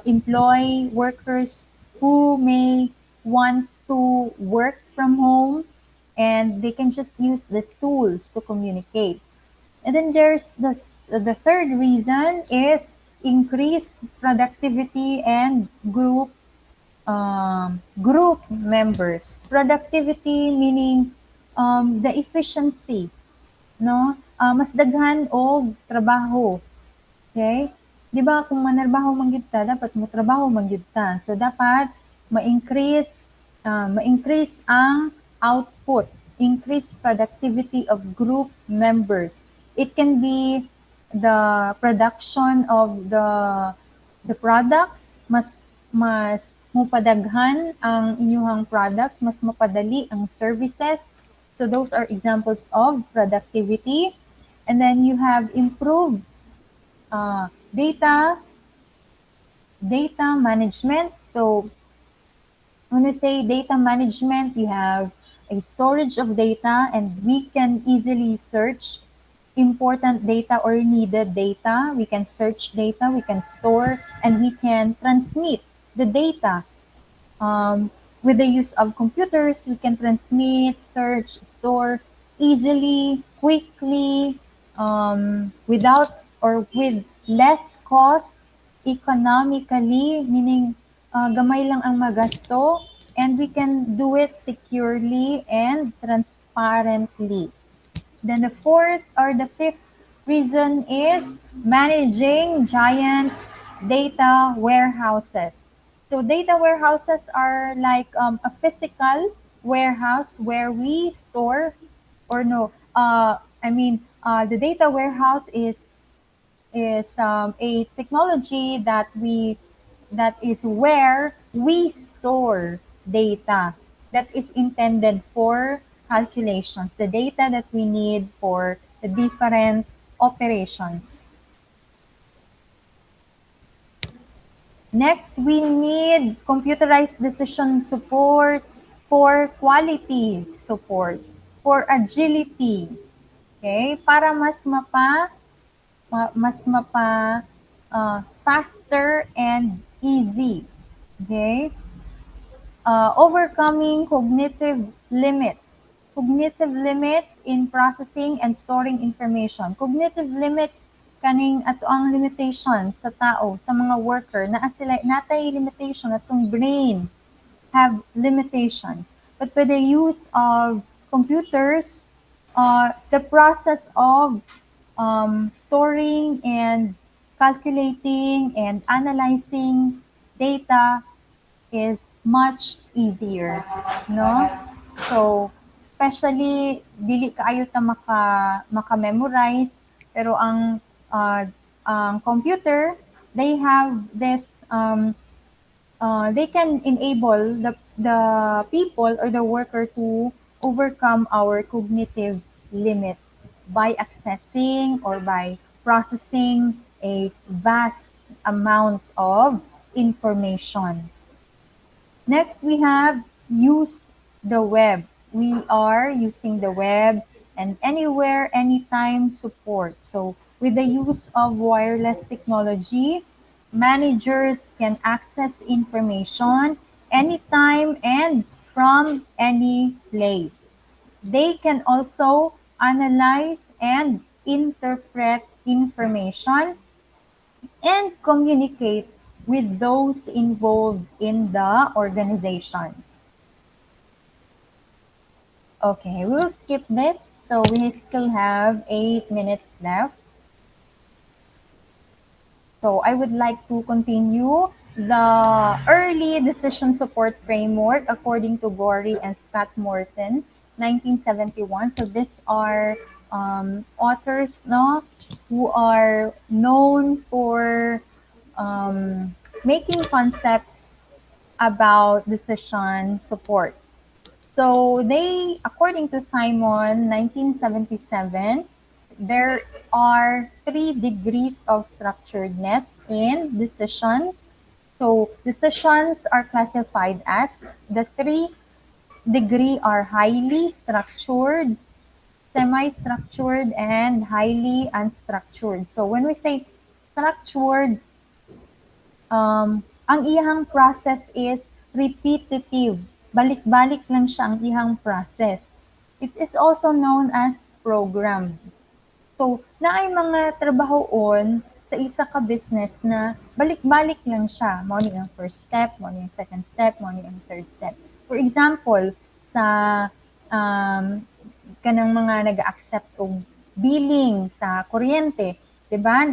employ workers who may want to work from home, and they can just use the tools to communicate. And then there's the third reason is increased productivity and group members. Productivity meaning the efficiency, no? Mas daghan og trabaho. Okay? Di ba kung manarbaho man gyud ta, dapat mo trabaho man gyud ta. So dapat ma-increase ang output, increase productivity of group members. It can be the production of the products, mas mupadaghan ang inyuhang products, mas mapadali ang services. So those are examples of productivity. And then you have improved data management. So when we say data management, you have a storage of data, and we can easily search important data or needed data. We can search data, we can store, and we can transmit the data. With the use of computers, we can transmit, search, store easily, quickly, without or with less cost, economically, meaning gamay lang ang magasto, and we can do it securely and transparently. Then the fourth or the fifth reason is managing giant data warehouses. So data warehouses are like a physical warehouse where we store, or no, the data warehouse is a technology that is where we store data that is intended for calculations, the data that we need for the different operations. Next, we need computerized decision support for quality support, for agility, okay? Para mas faster and easy, okay? Overcoming cognitive limits. Cognitive limits in processing and storing information. Cognitive limits kaning ato ang limitations sa tao, sa mga worker, na sila natay limitation atong brain have limitations. But with the use of computers, the process of storing and calculating and analyzing data is much easier, no? So, especially dili kaayo ta maka memorize Pero ang computer, they have this they can enable the people or the worker to overcome our cognitive limits by accessing or by processing a vast amount of information. Next, we have use the web. We are using the web and anywhere, anytime support. So with the use of wireless technology, managers can access information anytime and from any place. They can also analyze and interpret information and communicate with those involved in the organization. Okay, we'll skip this. So we still have 8 minutes left. So I would like to continue the early decision support framework according to Gorey and Scott Morton, 1971. So these are authors, no, who are known for making concepts about decision supports. So they, according to Simon, 1977, there are 3 degrees of structuredness in decisions. So decisions are classified as the 3 degree are highly structured, semi-structured, and highly unstructured. So when we say structured, ang iyang process is repetitive. Balik-balik lang siya ang iyang process. It is also known as programmed. So, naay mga trabahoon sa isa ka business na balik-balik lang siya. Mao ni ang first step, mao ni ang second step, mao ni ang third step. For example, sa kanang mga nag-accept og billing sa kuryente, 'di ba?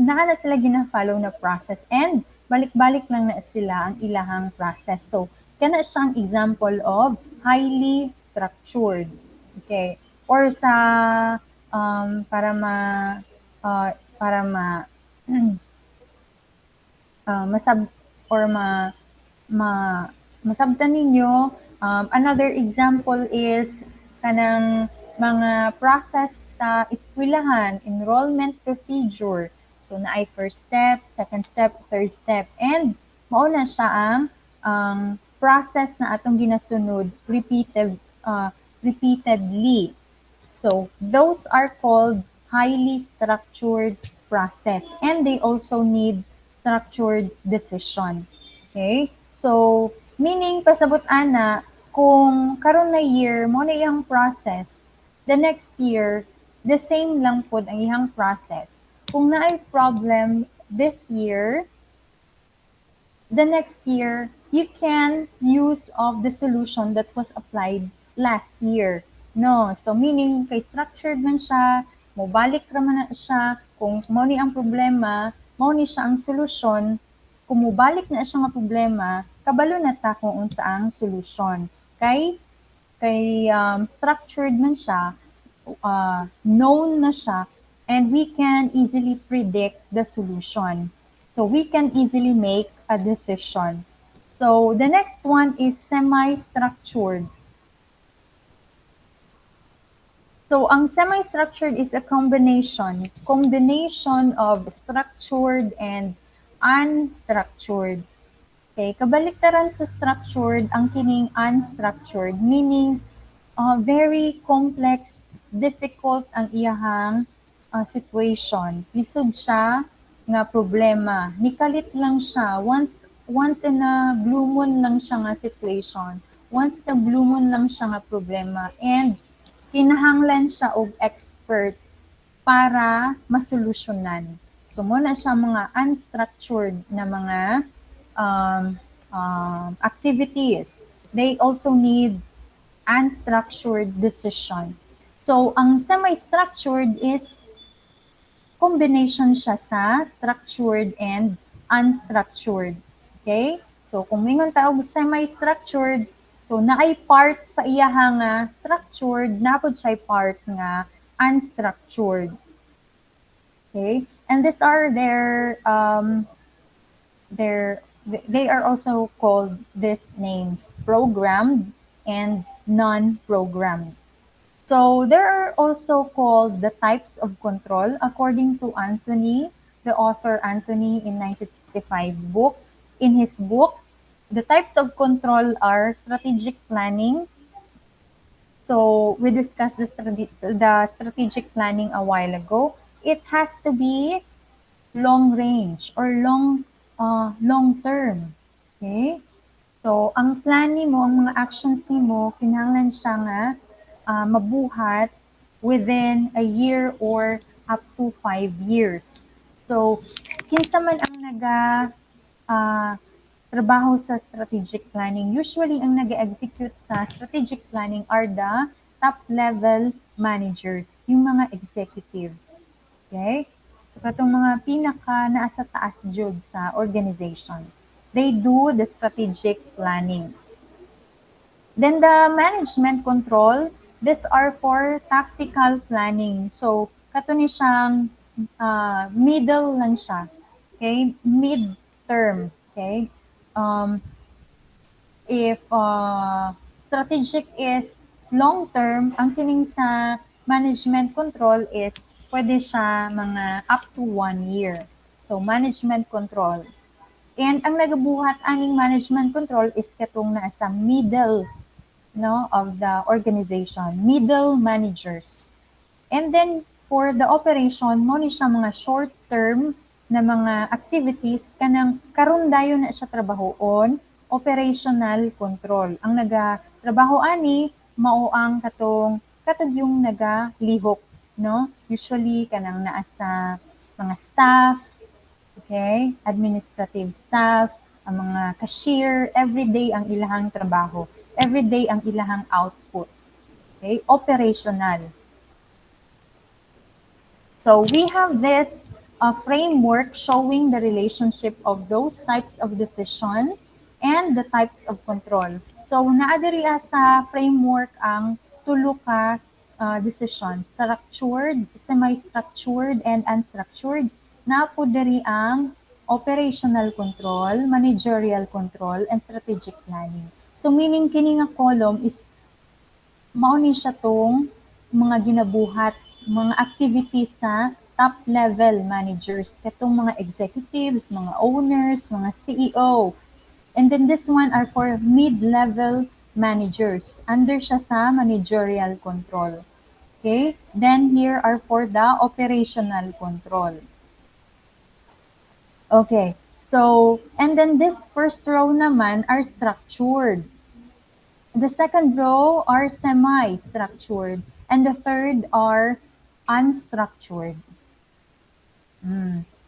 Naa na sila gina-follow na process and balik-balik lang na sila ang ilahang process. So, kana siyang example of highly structured. Okay. Or sa para ma para ma masab or masabtan ninyo, another example is kanang mga process sa eskwelahan, enrollment procedure. So naay first step, second step, third step, and mao na siya ang process na atong ginasunod repeatedly. So those are called highly structured process, and they also need structured decision. Okay? So meaning pasabot ana kung karon na year mo na iyang process, the next year the same lang pod ang iyang process. Kung naay problem this year, the next year, you can use of the solution that was applied last year. No, so meaning kay structured man siya, mobalik ra man na siya, kung mao ni ang problema, mao ni siya ang solusyon, kung mobalik na siya nga problema, kabalo na ta kung unsa ang solusyon. Kay structured man siya, known na siya, and we can easily predict the solution. So we can easily make a decision. So the next one is semi-structured. So ang semi-structured is a combination of structured and unstructured. Okay, kabaliktaran sa structured ang kining unstructured, meaning very complex, difficult ang iyahang situation. Lisod siya nga problema. Nikalit lang siya. Once in a blue moon lang siya nga situation. Once in a blue moon lang siya nga problema. And kinahanglan siya og expert para masolusyonan. So muna siya mga unstructured na mga activities. They also need unstructured decision. So ang semi-structured is combination siya sa structured and unstructured. Okay? So kung mingon ta og semi-structured, so naay part sa iyahang structured, napod siya part nga unstructured. Okay, and these are they are also called these names: programmed and non-programmed. So there are also called the types of control according to Anthony, the author Anthony in 1965 book. In his book, the types of control are strategic planning. So we discussed the strategic planning a while ago. It has to be long range or long term. Okay? So, ang plan nimo, ang mga actions nimo, kinahanglan siya nga mabuhat within a year or up to 5 years. So, kinsa man ang ah, trabaho sa strategic planning. Usually, ang nag-execute sa strategic planning are the top level managers, yung mga executives. Okay? So, katong mga pinaka naa sa taas jud sa organization. They do the strategic planning. Then the management control, these are for tactical planning. So, kato ni siyang middle lang siya. Okay? Mid-term. Okay? Um, if strategic is long term, ang kining sa management control is pwede siya mga up to 1 year. So, management control. And ang nagabuhat aning management control is katong naa sa middle of the organization, middle managers. And then for the operation, mo ni siya mga short term na mga activities kanang karon dayon na siya trabahoon, operational control. Ang trabaho ani mao ang katong yung nagalihok, no? Usually kanang naa sa mga staff, okay? Administrative staff, ang mga cashier, everyday ang ilahang trabaho. Everyday ang ilahang output. Okay? Operational. So we have this framework showing the relationship of those types of decision and the types of control. So naadiri sa framework ang tulo ka decision: structured, semi-structured, and unstructured. Napo diri ang operational control, managerial control, and strategic planning. So meaning kini nga column is mao ni siya tong mga ginabuhat, mga activities sa top level managers, katong mga executives, mga owners, mga CEO. And then this one are for mid-level managers. Under siya sa managerial control. Okay? Then here are for the operational control. Okay. So, and then this first row naman are structured. The second row are semi-structured, and the third are unstructured.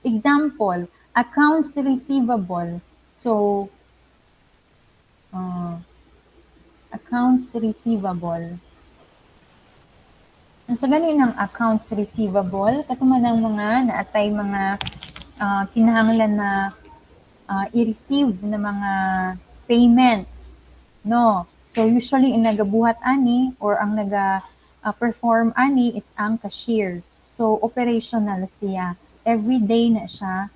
Example, accounts receivable. So, accounts receivable. Sa ganin ng accounts receivable, katuman ng mga naatay mga kinahanglan na i-receive na mga payments. No? So usually ang nagabuhat ani or ang perform ani is ang cashier. So operational siya. Every day na siya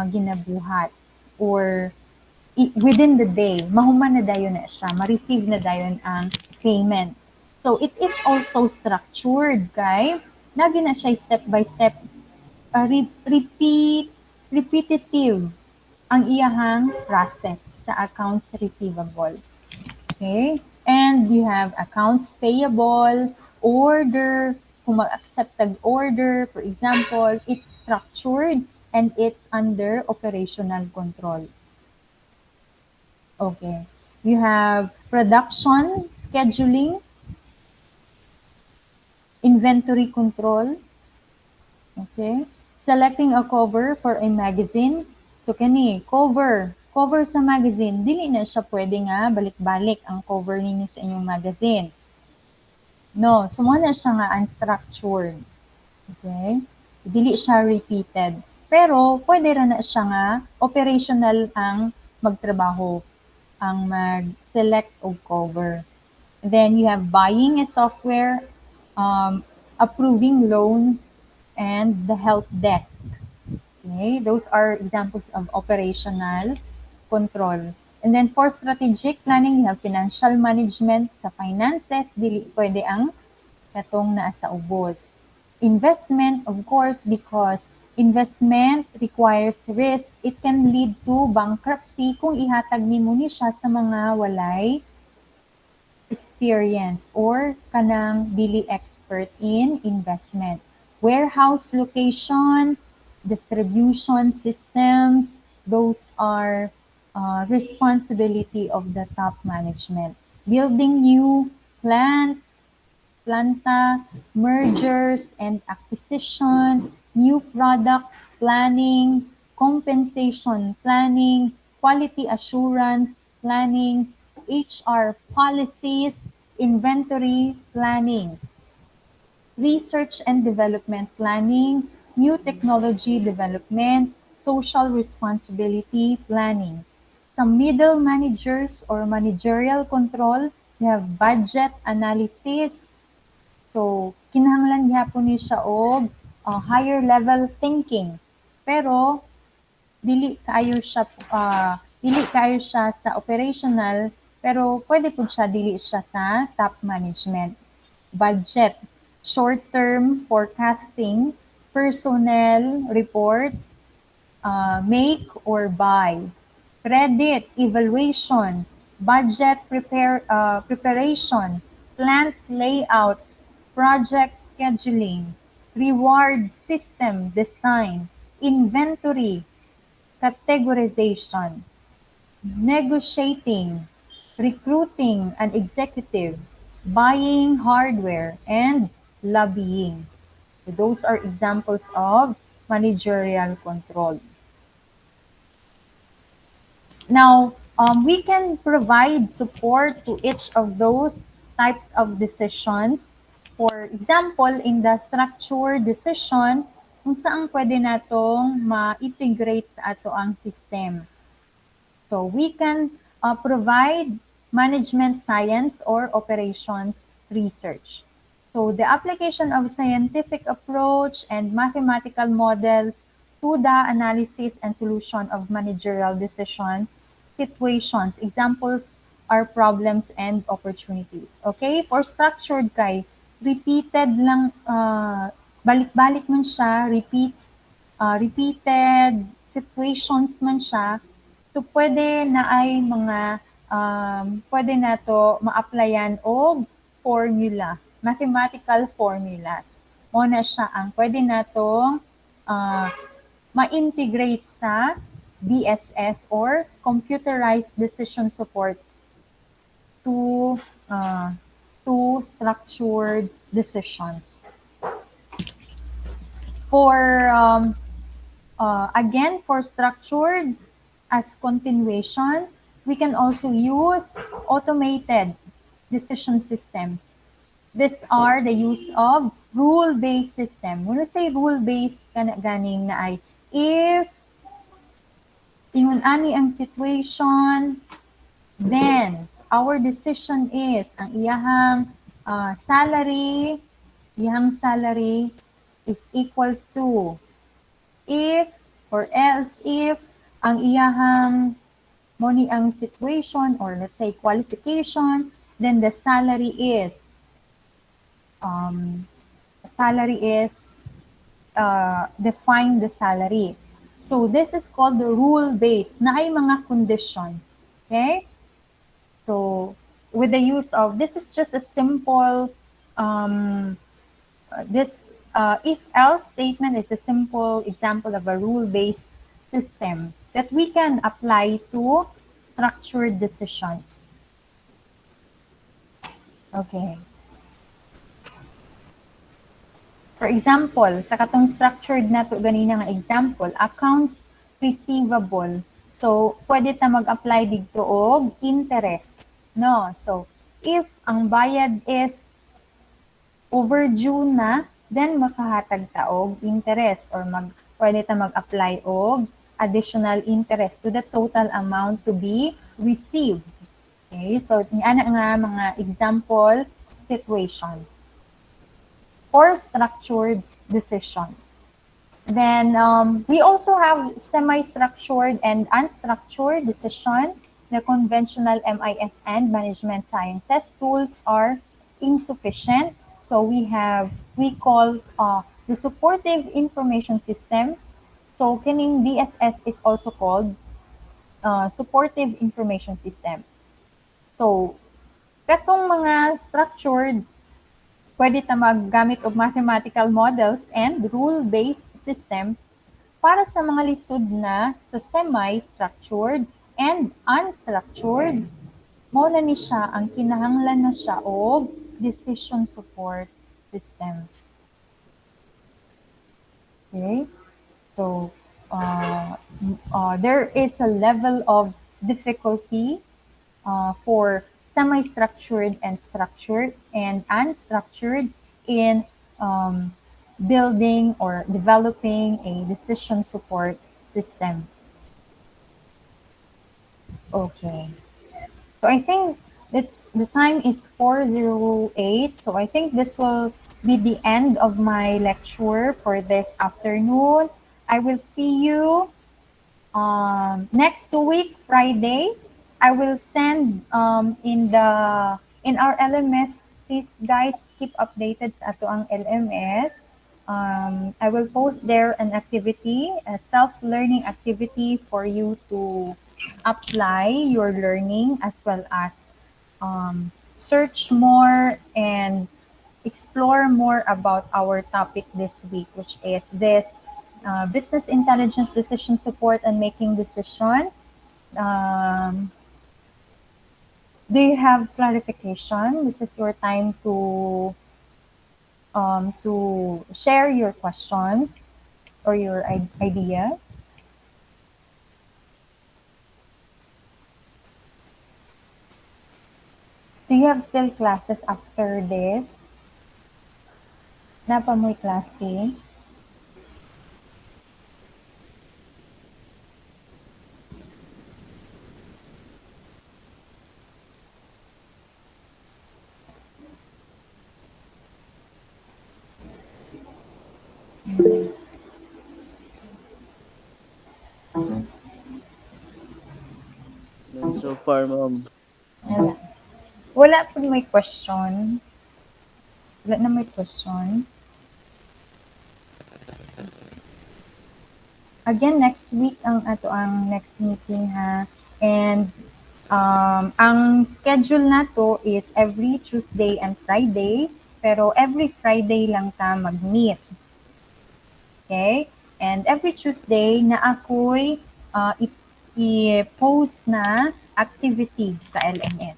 ginabuhat or within the day, mahuman na dayon na siya, ma-receive na dayon ang payment. So it is also structured, kay nagi na siya step by step, repetitive ang iyahang process sa accounts receivable. Okay? And you have accounts payable, order, kung mag-accept order, for example, it's structured and it's under operational control. Okay. You have production, scheduling, inventory control. Okay. Selecting a cover for a magazine. So kani, cover sa magazine, dili na siya pwede nga balik-balik ang cover ninyo sa inyong magazine. No, so mo na siya nga unstructured. Okay? Dili siya repeated. Pero pwede ra na siya nga operational ang magtrabaho, ang mag-select og cover. And then you have buying a software, approving loans, and the help desk. Okay, those are examples of operational control. And then for strategic planning, you have financial management sa finances, dili pwede ang katong naa sa ubos. Investment, of course, because investment requires risk. It can lead to bankruptcy kung ihatag nimo ni siya sa mga walay experience or kanang dili expert in investment. Warehouse location, distribution systems, those are responsibility of the top management. Building new planta, mergers and acquisition, new product planning, compensation planning, quality assurance planning, HR policies, inventory planning, research and development planning, new technology development, social responsibility planning. Some middle managers or managerial control, you have budget analysis. So, kinahanglan gyapon ni siya og higher level thinking. Pero dili kayo siya sa operational, pero pwede pud siya dili siya sa top management. Budget, short-term forecasting, personnel reports, make or buy. Credit, evaluation, budget preparation, plant layout, project scheduling, reward system design, inventory, categorization, negotiating, recruiting an executive, buying hardware, and lobbying. So those are examples of managerial control. Now, we can provide support to each of those types of decisions. For example, in the structured decision, kung saan pwede natong ma-integrate sa ato ang system. So we can provide management science or operations research. So the application of scientific approach and mathematical models to the analysis and solution of managerial decision situations. Examples are problems and opportunities. Okay? For structured kay, repeated lang, balik-balik man siya, repeated situations man siya. So, pwede na ay mga, pwede na to ma-applyan o formula, mathematical formulas. O na siya ang pwede na to ma-integrate sa DSS or computerized decision support to structured decisions. For again, for structured as continuation, we can also use automated decision systems. These are the use of rule-based system. When we say rule-based, ganing na ay if ingon ani ang situation, then our decision is ang iyahang salary is equals to if or else if ang iyahang money ang situation or let's say qualification, then the salary is define the salary. So this is called the rule-based na ay mga conditions. Okay? So with the use of, this is just a simple, if-else statement is a simple example of a rule-based system that we can apply to structured decisions. Okay. For example, sa katong structured na to ganina nga example, accounts receivable. So, pwede ta mag-apply dito og interest. No? So, if ang bayad is overdue na, then makahatag ta og interest or pwede ta mag-apply og additional interest to the total amount to be received. Okay? So, niana nga mga example situation for structured decision. Then we also have semi-structured and unstructured decision. The conventional MIS and management sciences tools are insufficient. So we call the supportive information system. So kining DSS is also called supportive information system. So katong mga structured, pwede ta maggamit og mathematical models and rule-based system para sa mga lisod na sa semi-structured and unstructured. Mao na ni siya ang kinahanglan na siya og decision support system. Okay? So, there is a level of difficulty for semi-structured and structured and unstructured in building or developing a decision support system. Okay. So I think the time is 4:08. So I think this will be the end of my lecture for this afternoon. I will see you next week, Friday. I will send in our LMS. Please, guys, keep updated sa ato ang LMS. I will post there an activity, a self-learning activity for you to apply your learning as well as search more and explore more about our topic this week, which is this business intelligence decision support and making decision. Um, do you have clarification? This is your time to share your questions or your ideas. Do you have still classes after this? Napa mo'y klase? None so far, ma'am. Wala. Wala po may question. Wala na may question. Again, next week ang ato ang next meeting ha. And ang schedule nato is every Tuesday and Friday. Pero every Friday lang ta mag-meet. Okay? And every Tuesday na ako'y i-post na activity sa LMS.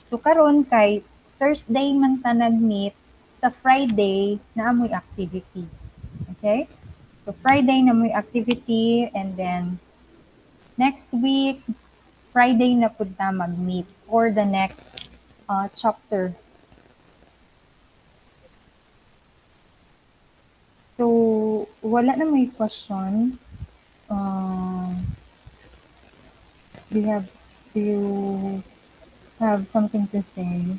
So karon kay Thursday man ta nag-meet, sa Friday na amoy activity. Okay? So Friday na amoy activity and then next week Friday na pud ta mag-meet for the next chapter. So wala na may question. Do you have something to say?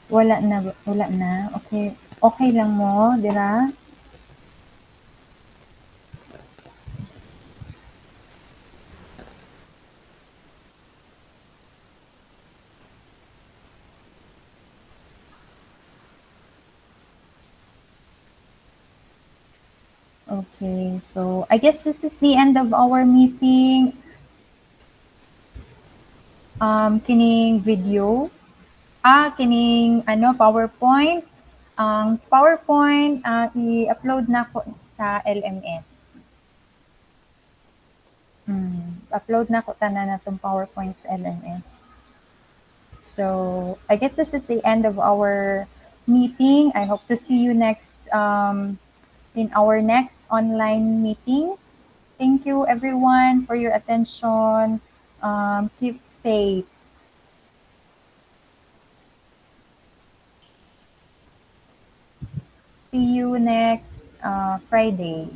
Wala na. Okay. Okay lang mo, dira? Okay, so I guess this is the end of our meeting. Kining video. Kining PowerPoint. Ang PowerPoint, i-upload na ko sa LMS. Upload na ko tanan na itong PowerPoint sa LMS. So, I guess this is the end of our meeting. I hope to see you next in our next online meeting. Thank you everyone for your attention. Keep safe. See you next Friday.